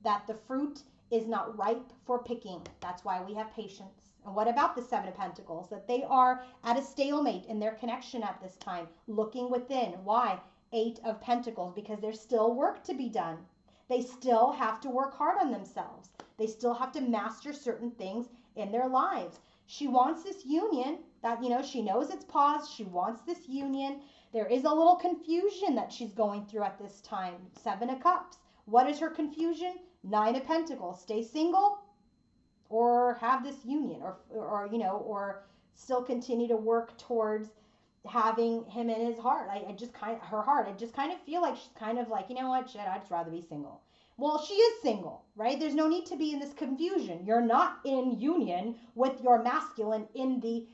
that the fruit is not ripe for picking. That's why we have patience. And what about the Seven of Pentacles? That they are at a stalemate in their connection at this time, looking within. Why? Eight of Pentacles, because there's still work to be done. They still have to work hard on themselves. They still have to master certain things in their lives. She wants this union that, you know, she knows it's paused. She wants this union. There is a little confusion that she's going through at this time. Seven of Cups. What is her confusion? Nine of Pentacles. Stay single or have this union or you know, or still continue to work towards having him in his heart. I just kind of feel like she's kind of like, you know what, shit, I'd just rather be single. Well, she is single, right? There's no need to be in this confusion. You're not in union with your masculine in the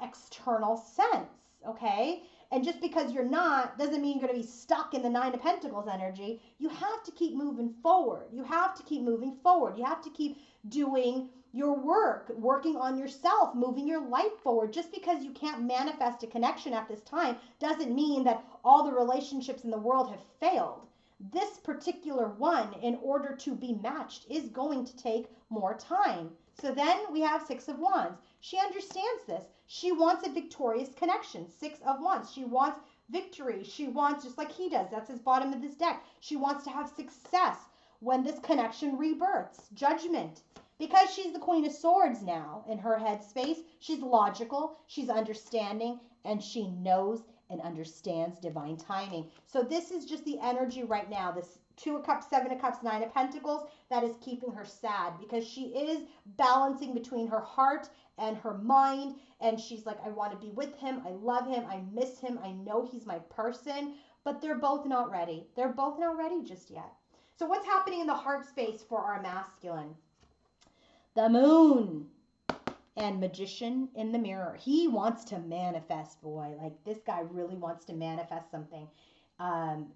external sense, okay? And just because you're not doesn't mean you're going to be stuck in the Nine of Pentacles energy. You have to keep moving forward. You have to keep moving forward. You have to keep doing your work, working on yourself, moving your life forward. Just because you can't manifest a connection at this time doesn't mean that all the relationships in the world have failed. This particular one, in order to be matched, is going to take more time. So then we have Six of Wands. She understands this. She wants a victorious connection. Six of Wands. She wants victory. She wants, just like he does, that's his bottom of this deck. She wants to have success when this connection rebirths. Judgment. Because she's the Queen of Swords now in her headspace, she's logical, she's understanding, and she knows and understands divine timing. So this is just the energy right now, this Two of Cups, Seven of Cups, Nine of Pentacles, that is keeping her sad because she is balancing between her heart and her mind. And she's like, I want to be with him. I love him. I miss him. I know he's my person. But they're both not ready. They're both not ready just yet. So what's happening in the heart space for our masculine? The Moon and Magician in the Mirror. He wants to manifest, boy. Like, this guy really wants to manifest something.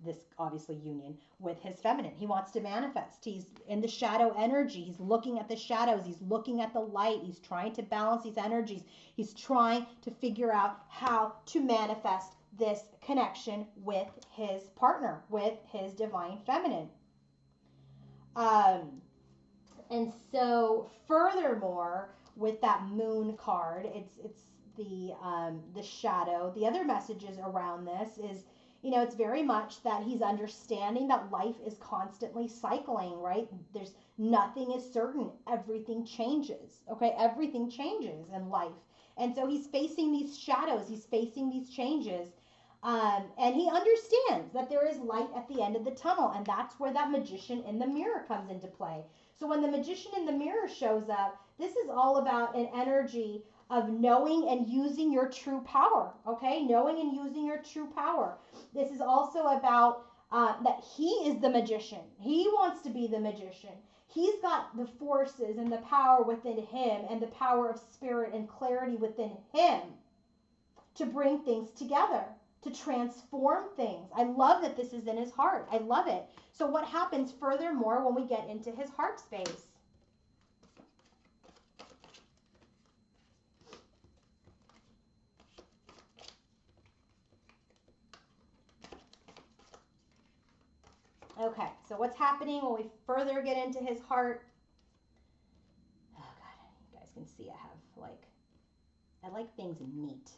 this obviously union with his feminine. He wants to manifest. He's in the shadow energy. He's looking at the shadows. He's looking at the light. He's trying to balance these energies. He's trying to figure out how to manifest this connection with his partner, with his divine feminine. And so furthermore, with that moon card, it's the shadow. The other messages around this is, it's very much that he's understanding that life is constantly cycling, right? There's nothing is certain. Everything changes. Okay, everything changes in life. And so he's facing these shadows, he's facing these changes. And he understands that there is light at the end of the tunnel, and that's where that magician in the mirror comes into play. So when the magician in the mirror shows up, this is all about an energy of knowing and using your true power, okay? Knowing and using your true power. This is also about that he is the magician. He wants to be the magician. He's got the forces and the power within him and the power of spirit and clarity within him to bring things together, to transform things. I love that this is in his heart. I love it. So what happens furthermore when we get into his heart space? Okay, so what's happening when we further get into his heart? Oh God, you guys can see I like things neat.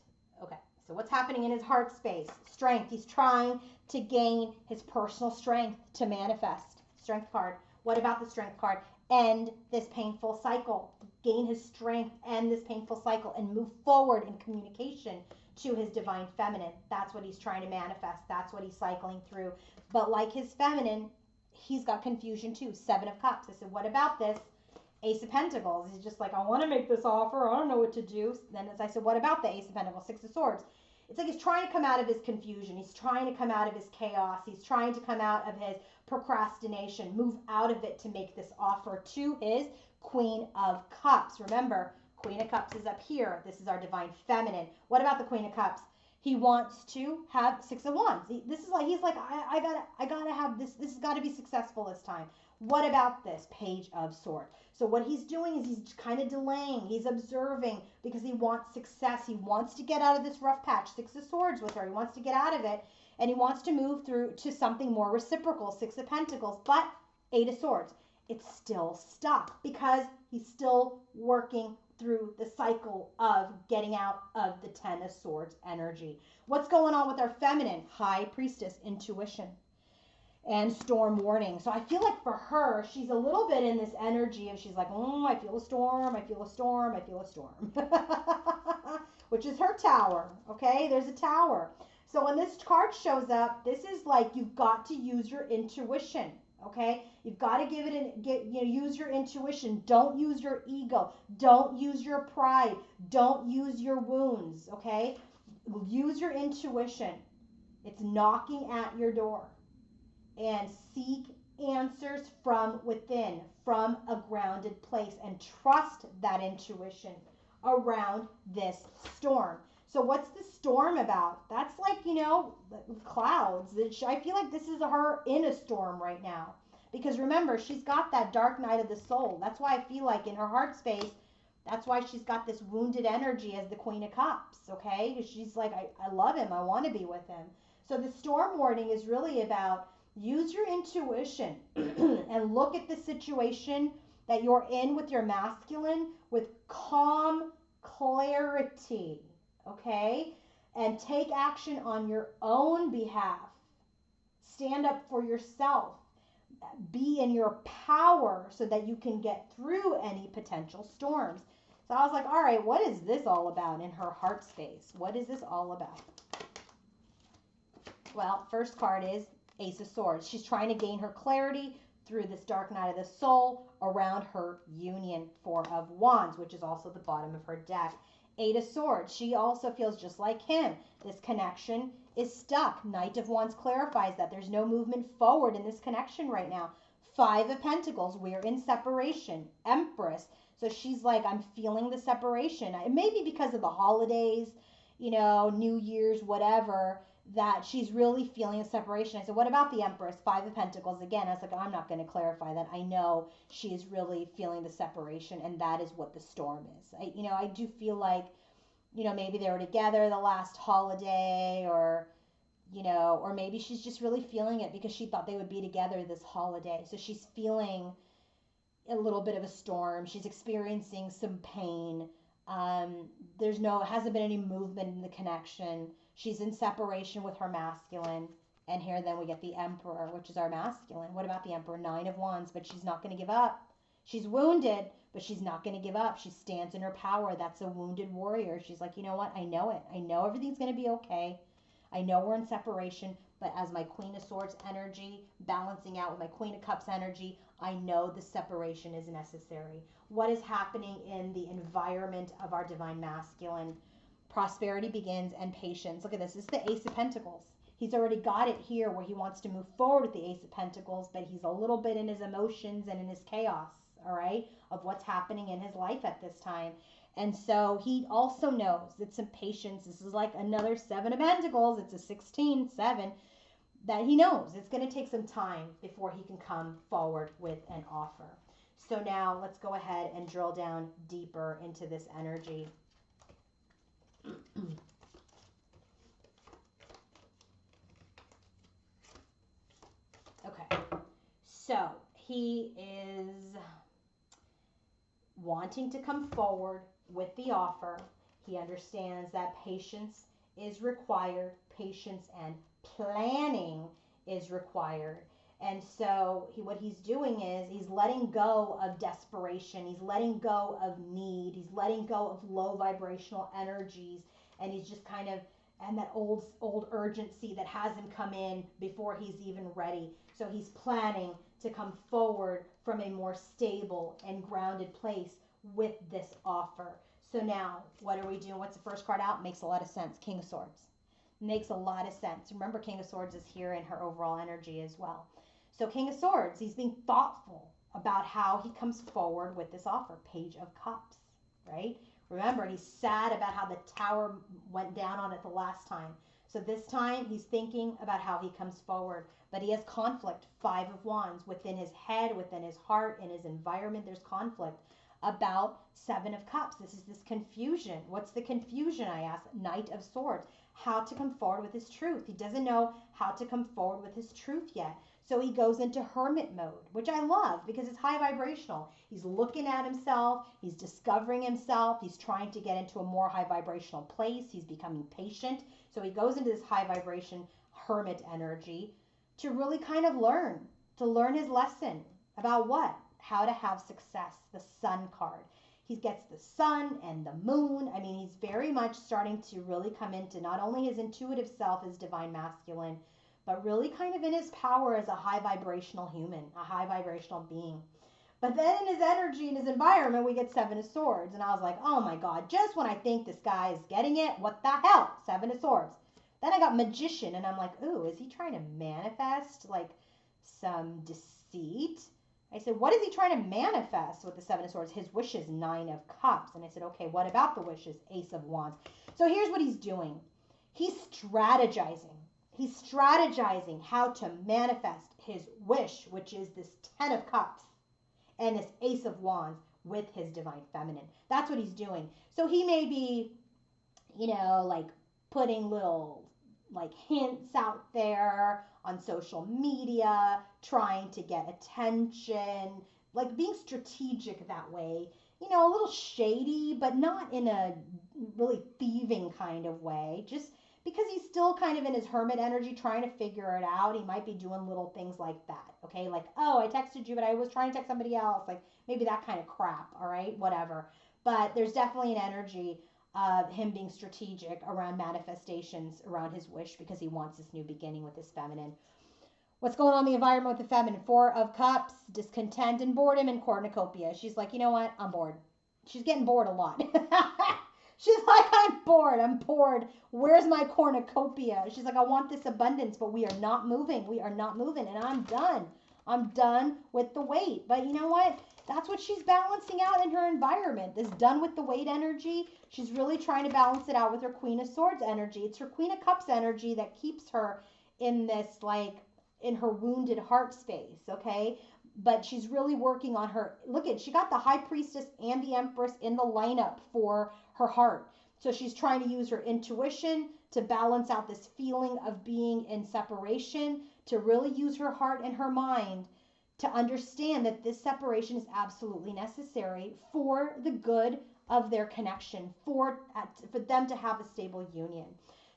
Okay, so what's happening in his heart space? Strength. He's trying to gain his personal strength to manifest. Strength card. What about the strength card? End this painful cycle. Gain his strength, end this painful cycle, and move forward in communication to his divine feminine. That's what he's trying to manifest. That's what he's cycling through. But like his feminine, he's got confusion too. Seven of Cups. I said, what about this? Ace of Pentacles. He's just like, I want to make this offer. I don't know what to do. Then as I said, what about the Ace of Pentacles? Six of Swords. It's like he's trying to come out of his confusion. He's trying to come out of his chaos. He's trying to come out of his procrastination, move out of it to make this offer to his Queen of Cups. Remember, Queen of Cups is up here. This is our divine feminine. What about the Queen of Cups? He wants to have Six of Wands. This is like, he's like, I gotta have this. This has got to be successful this time. What about this Page of Swords? So what he's doing is he's kind of delaying. He's observing because he wants success. He wants to get out of this rough patch. Six of Swords with her. He wants to get out of it, and he wants to move through to something more reciprocal. Six of Pentacles, but Eight of Swords. It's still stuck because he's still working through the cycle of getting out of the Ten of Swords energy. What's going on with our feminine? High Priestess, intuition, and storm warning. So I feel like for her, she's a little bit in this energy of she's like, I feel a storm, I feel a storm, I feel a storm. Which is her tower, okay? There's a tower. So when this card shows up, this is like you've got to use your intuition, okay? You've got to use your intuition. Don't use your ego. Don't use your pride. Don't use your wounds, okay? Use your intuition. It's knocking at your door. And seek answers from within, from a grounded place, and trust that intuition around this storm. So what's the storm about? That's like, clouds. I feel like this is her in a storm right now. Because remember, she's got that dark night of the soul. That's why I feel like in her heart space, that's why she's got this wounded energy as the Queen of Cups, okay? Because she's like, I love him. I want to be with him. So the storm warning is really about use your intuition and look at the situation that you're in with your masculine with calm clarity, okay? And take action on your own behalf. Stand up for yourself. Be in your power so that you can get through any potential storms. So I was like, all right, what is this all about in her heart space? What is this all about? Well, first card is Ace of Swords. She's trying to gain her clarity through this dark night of the soul around her union. Four of Wands, which is also the bottom of her deck. Eight of Swords. She also feels just like him. This connection is stuck. Knight of Wands clarifies that there's no movement forward in this connection right now. Five of Pentacles. We're in separation. Empress. So she's like, I'm feeling the separation. It may be because of the holidays, New Year's, whatever, that she's really feeling a separation. I said, what about the Empress? Five of Pentacles. Again, I was like, oh, I'm not going to clarify that. I know she is really feeling the separation, and that is what the storm is. I do feel like, maybe they were together the last holiday, or, or maybe she's just really feeling it because she thought they would be together this holiday. So she's feeling a little bit of a storm. She's experiencing some pain. Hasn't been any movement in the connection. She's in separation with her masculine. And here then we get the Emperor, which is our masculine. What about the Emperor? Nine of Wands, but she's not going to give up. She's wounded, but she's not going to give up. She stands in her power. That's a wounded warrior. She's like, you know what? I know it. I know everything's going to be okay. I know we're in separation, but as my Queen of Swords energy balancing out with my Queen of Cups energy, I know the separation is necessary. What is happening in the environment of our divine masculine? Prosperity begins and patience. Look at this. This is the Ace of Pentacles. He's already got it here where he wants to move forward with the Ace of Pentacles, but he's a little bit in his emotions and in his chaos, all right, of what's happening in his life at this time. And so he also knows it's some patience. This is like another Seven of Pentacles. It's a 16, 7, that he knows it's going to take some time before he can come forward with an offer. So now let's go ahead and drill down deeper into this energy. Okay, so he is wanting to come forward with the offer. He understands that patience is required, patience and planning is required. And so what he's doing is he's letting go of desperation. He's letting go of need. He's letting go of low vibrational energies. And he's just kind of, and that old urgency that has him come in before he's even ready. So he's planning to come forward from a more stable and grounded place with this offer. So now, what are we doing? What's the first card out? Makes a lot of sense. King of Swords. Makes a lot of sense. Remember, King of Swords is here in her overall energy as well. So King of Swords, he's being thoughtful about how he comes forward with this offer. Page of Cups, right? Remember, he's sad about how the tower went down on it the last time. So this time, he's thinking about how he comes forward. But he has conflict. Five of Wands. Within his head, within his heart, in his environment, there's conflict about Seven of Cups. This is this confusion. What's the confusion, I ask? Knight of Swords. How to come forward with his truth. He doesn't know how to come forward with his truth yet. So he goes into hermit mode, which I love because it's high vibrational. He's looking at himself. He's discovering himself. He's trying to get into a more high vibrational place. He's becoming patient. So he goes into this high vibration hermit energy to really kind of learn his lesson about what? How to have success. The Sun card. He gets the sun and the moon. I mean, he's very much starting to really come into not only his intuitive self as divine masculine, but really kind of in his power as a high vibrational human, a high vibrational being. But then in his energy, in his environment, we get Seven of Swords. And I was like, oh my God, just when I think this guy is getting it, what the hell? Seven of Swords. Then I got Magician, and I'm like, ooh, is he trying to manifest like some deceit? I said, what is he trying to manifest with the Seven of Swords? His wishes, Nine of Cups. And I said, okay, what about the wishes? Ace of Wands. So here's what he's doing. He's strategizing. He's strategizing how to manifest his wish, which is this Ten of Cups and this Ace of Wands with his divine feminine. That's what he's doing. So he may be, like putting little like hints out there on social media, trying to get attention, like being strategic that way, a little shady, but not in a really thieving kind of way, just because he's still kind of in his hermit energy trying to figure it out. He might be doing little things like that, okay? Like, oh, I texted you, but I was trying to text somebody else, like maybe that kind of crap, all right? Whatever. But there's definitely an energy of him being strategic around manifestations, around his wish, because he wants this new beginning with his feminine. What's going on in the environment with the feminine? Four of Cups, discontent and boredom and cornucopia. She's like, you know what? I'm bored. She's getting bored a lot. She's like, I'm bored. Where's my cornucopia? She's like, I want this abundance, but we are not moving. And I'm done with the wait. But you know what? that's what she's balancing out in her environment. This done with the weight energy, she's really trying to balance it out with her Queen of Swords energy. It's her Queen of Cups energy that keeps her in this, like, in her wounded heart space, okay? But she's really working on her, look at, she got the High Priestess and the Empress in the lineup for her heart. So she's trying to use her intuition to balance out this feeling of being in separation, to really use her heart and her mind to understand that this separation is absolutely necessary for the good of their connection, for them to have a stable union.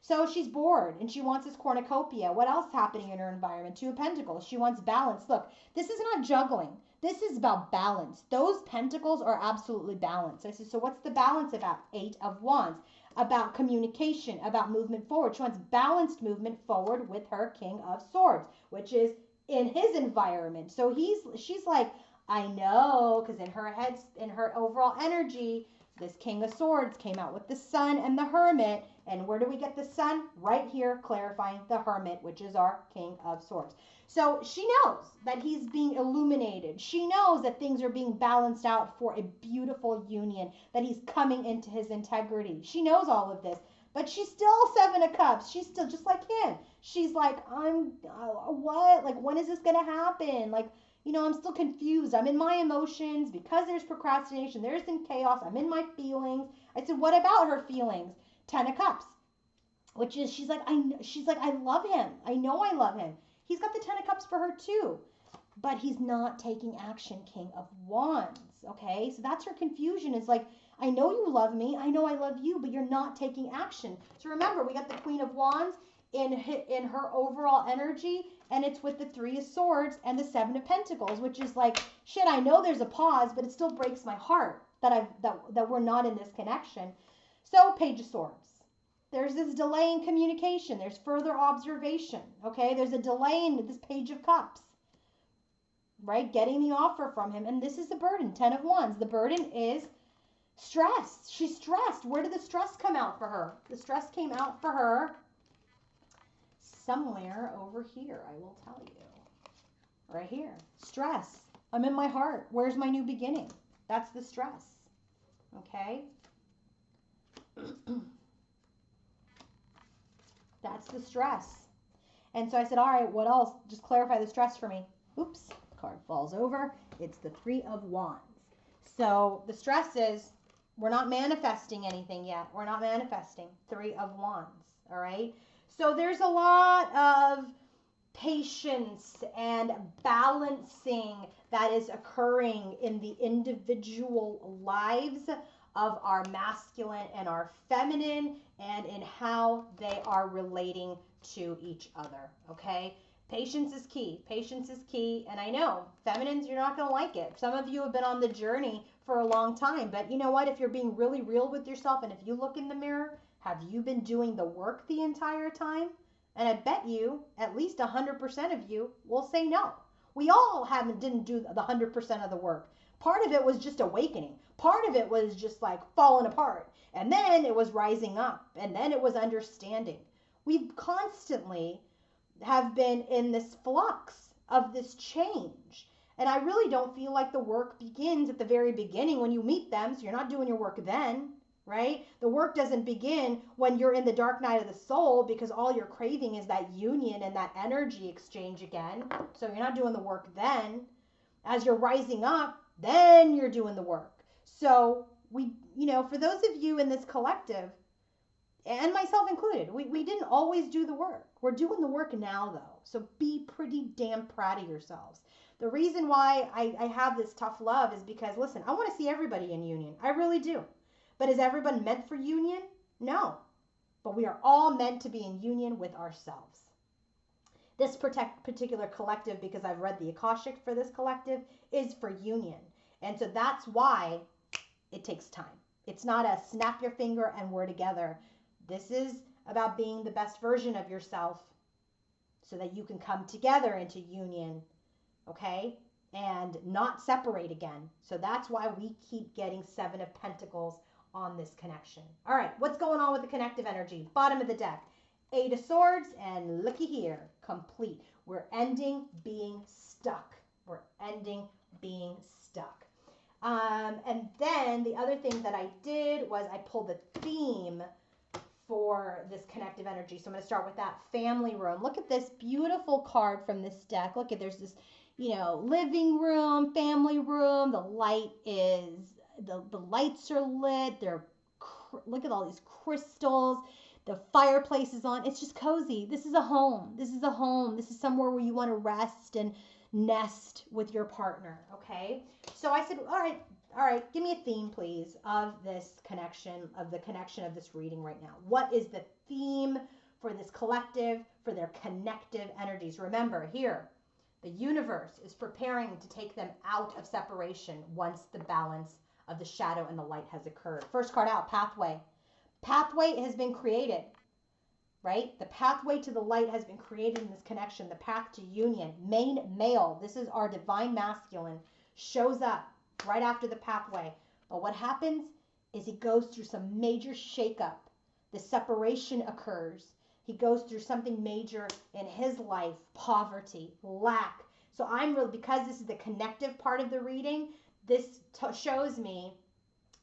So she's bored and she wants this cornucopia. What else is happening in her environment? Two of Pentacles. She wants balance. Look, this is not juggling. This is about balance. Those pentacles are absolutely balanced. I said, so what's the balance about? Eight of Wands. About communication, about movement forward. She wants balanced movement forward with her King of Swords, which is in his environment. So she's like, I know, because in her head, in her overall energy, this King of Swords came out with the Sun and the Hermit. And where do we get the Sun? Right here, clarifying the Hermit, which is our King of Swords. So she knows that he's being illuminated. She knows that things are being balanced out for a beautiful union, that he's coming into his integrity. She knows all of this, but she's still Seven of Cups. She's still just like him. She's like, what? Like, when is this going to happen? Like, you know, I'm still confused. I'm in my emotions because there's procrastination. There's some chaos. I'm in my feelings. I said, what about her feelings? Ten of Cups, which is, she's like, I love him. I know I love him. He's got the Ten of Cups for her too, but he's not taking action, King of Wands. Okay, so that's her confusion. It's like, I know you love me. I know I love you, but you're not taking action. So remember, we got the Queen of Wands in her overall energy, and it's with the Three of Swords and the Seven of Pentacles, which is like, shit, I know there's a pause, but it still breaks my heart that we're not in this connection. So Page of Swords. There's this delay in communication. There's further observation. Okay, there's a delay in this Page of Cups, right? Getting the offer from him. And this is the burden, 10 of Wands. The burden is stress. She's stressed. Where did the stress come out for her? The stress came out for her somewhere over here, I will tell you. Right here. Stress. I'm in my heart. Where's my new beginning? That's the stress. Okay? That's the stress. And so I said, all right, what else? Just clarify the stress for me. Oops, card falls over. It's the Three of Wands. So the stress is, we're not manifesting anything yet. We're not manifesting. Three of Wands, all right? So there's a lot of patience and balancing that is occurring in the individual lives of our masculine and our feminine, and in how they are relating to each other, okay? Patience is key. Patience is key. And I know, feminines, you're not going to like it. Some of you have been on the journey for a long time. But you know what? If you're being really real with yourself, and if you look in the mirror, have you been doing the work the entire time? And I bet you, at least 100% of you will say no. We all didn't do the 100% of the work. Part of it was just awakening. Part of it was just like falling apart. And then it was rising up. And then it was understanding. We constantly have been in this flux of this change. And I really don't feel like the work begins at the very beginning when you meet them. So you're not doing your work then, right? The work doesn't begin when you're in the dark night of the soul, because all you're craving is that union and that energy exchange again. So you're not doing the work then. As you're rising up, then you're doing the work. So we, you know, for those of you in this collective, and myself included, we didn't always do the work. We're doing the work now, though. So be pretty damn proud of yourselves. The reason why I have this tough love is because, listen, I want to see everybody in union. I really do. But is everyone meant for union? No. But we are all meant to be in union with ourselves. This particular collective, because I've read the Akashic for this collective, is for union. And so that's why it takes time. It's not a snap your finger and we're together. This is about being the best version of yourself so that you can come together into union, okay? And not separate again. So that's why we keep getting Seven of Pentacles on this connection. All right, what's going on with the connective energy? Bottom of the deck, Eight of Swords, and looky here, complete. We're ending being stuck. We're ending being stuck. And then the other thing that I did was I pulled the theme for this connective energy. So I'm going to start with that family room. Look at this beautiful card from this deck. Look at, there's this, living room, family room. The lights are lit. Look at all these crystals. The fireplace is on. It's just cozy. This is a home. This is a home. This is somewhere where you want to rest and nest with your partner. Okay. So I said, all right, give me a theme, please, of this connection, of the connection of this reading right now. What is the theme for this collective, for their connective energies? Remember, here, the universe is preparing to take them out of separation once the balance of the shadow and the light has occurred. First card out, pathway. Pathway has been created, right? The pathway to the light has been created in this connection. The path to union, main male. This is our divine masculine, shows up right after the pathway. But what happens is he goes through some major shakeup. The separation occurs. He goes through something major in his life, poverty, lack. So because this is the connective part of the reading, this shows me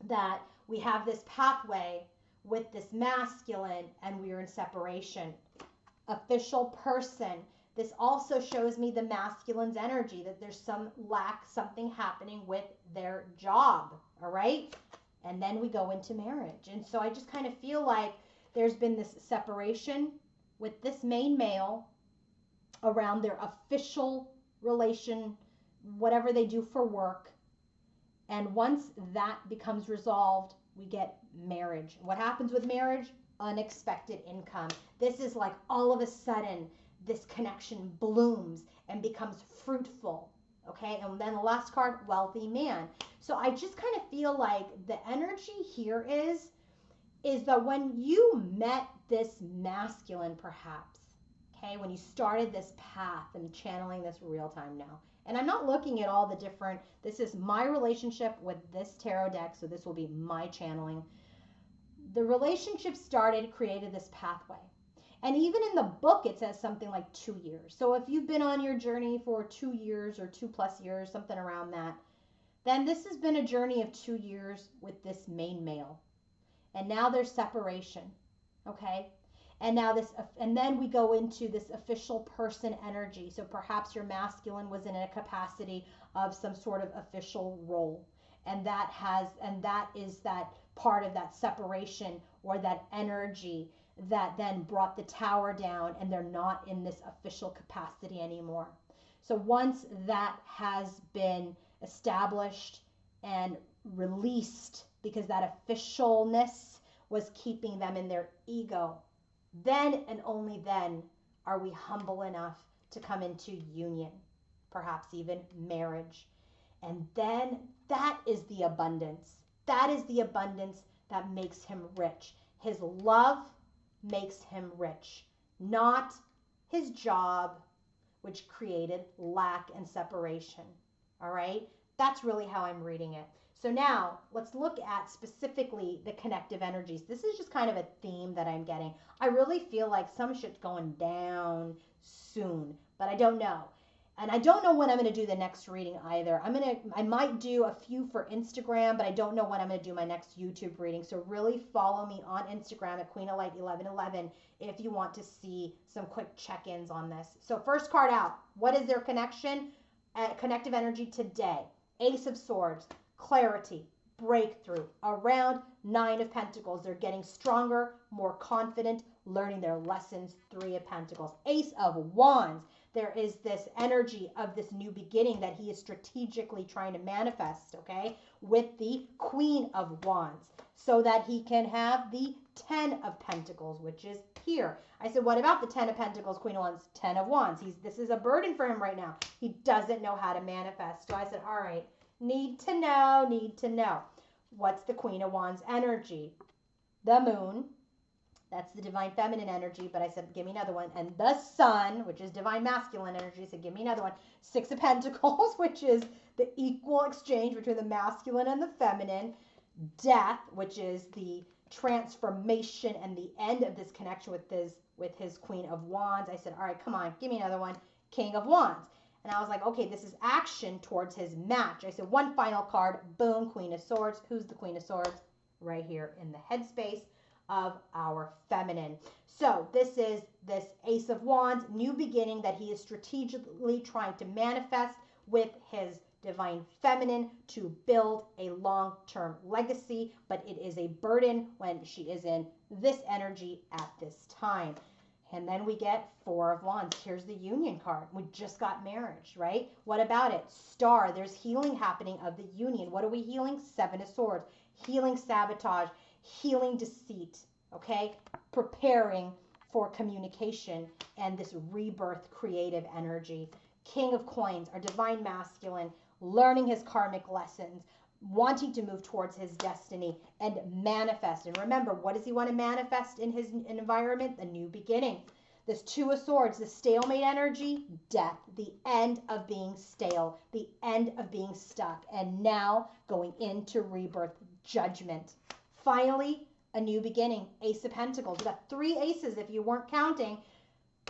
that we have this pathway with this masculine and we are in separation. Official person. This also shows me the masculine's energy, that there's some lack, something happening with their job. All right. And then we go into marriage. And so I just kind of feel like there's been this separation with this main male around their official relation, whatever they do for work. And once that becomes resolved, we get marriage. What happens with marriage? Unexpected income. This is like all of a sudden this connection blooms and becomes fruitful. Okay, and then the last card, wealthy man. So I just kind of feel like the energy here is that when you met this masculine, perhaps, okay, when you started this path and channeling this real time now, and I'm not looking at all the different, this is my relationship with this tarot deck, so this will be my channeling. The relationship started, created this pathway. And even in the book, it says something like 2 years. So if you've been on your journey for 2 years or 2+ years, something around that, then this has been a journey of 2 years with this main male. And now there's separation, okay? And then we go into this official person energy. So perhaps your masculine was in a capacity of some sort of official role. And that is that part of that separation or that energy that then brought the tower down, and they're not in this official capacity anymore. So once that has been established and released, because that officialness was keeping them in their ego, then and only then are we humble enough to come into union, perhaps even marriage. And then that is the abundance. That is the abundance that makes him rich. His love makes him rich, not his job, which created lack and separation. All right? That's really how I'm reading it. So now let's look at specifically the connective energies. This is just kind of a theme that I'm getting. I really feel like some shit's going down soon, but I don't know. And I don't know when I'm going to do the next reading either. I might do a few for Instagram, but I don't know when I'm going to do my next YouTube reading. So really follow me on Instagram at QueenOfLight1111 if you want to see some quick check-ins on this. So first card out, what is their connection? Connective energy today. Ace of Swords, clarity, breakthrough. Around 9 of Pentacles, they're getting stronger, more confident, learning their lessons. 3 of Pentacles. Ace of Wands. There is this energy of this new beginning that he is strategically trying to manifest, okay, with the Queen of Wands, so that he can have the 10 of Pentacles, which is here. I said, what about the 10 of Pentacles, Queen of Wands, 10 of Wands? This is a burden for him right now. He doesn't know how to manifest. So I said, all right, need to know. What's the Queen of Wands energy? The Moon. That's the divine feminine energy, but I said, give me another one. And the Sun, which is divine masculine energy, said, give me another one. 6 of Pentacles, which is the equal exchange between the masculine and the feminine. Death, which is the transformation and the end of this connection with his Queen of Wands. I said, all right, come on, give me another one. King of Wands. And I was like, okay, this is action towards his match. I said, one final card, boom, Queen of Swords. Who's the Queen of Swords? Right here in the headspace of our feminine. So this is this Ace of Wands, new beginning that he is strategically trying to manifest with his divine feminine to build a long-term legacy, but it is a burden when she is in this energy at this time. And then we get Four of Wands. Here's the union card. We just got marriage, right? What about it? Star. There's healing happening of the union. What are we healing? Seven of Swords. Healing sabotage, healing deceit, okay? Preparing for communication and this rebirth creative energy. King of Coins, our divine masculine, learning his karmic lessons, wanting to move towards his destiny and manifest. And remember, what does he want to manifest in his environment? A new beginning. This Two of Swords, the stalemate energy, death, the end of being stale, the end of being stuck, and now going into rebirth, judgment. Finally, a new beginning, Ace of Pentacles. We got three aces if you weren't counting.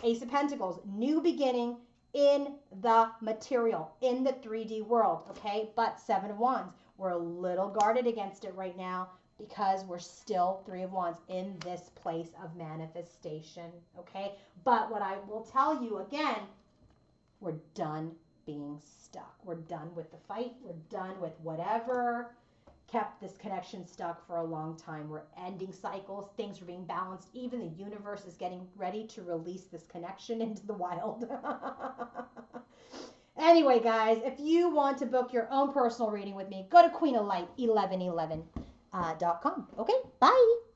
Ace of Pentacles, new beginning in the material, in the 3D world, okay? But Seven of Wands, we're a little guarded against it right now because we're still Three of Wands in this place of manifestation, okay? But what I will tell you again, we're done being stuck. We're done with the fight. We're done with whatever kept this connection stuck for a long time. We're ending cycles. Things are being balanced. Even the universe is getting ready to release this connection into the wild. Anyway, guys, if you want to book your own personal reading with me, go to queenoflight1111.com. Okay, bye.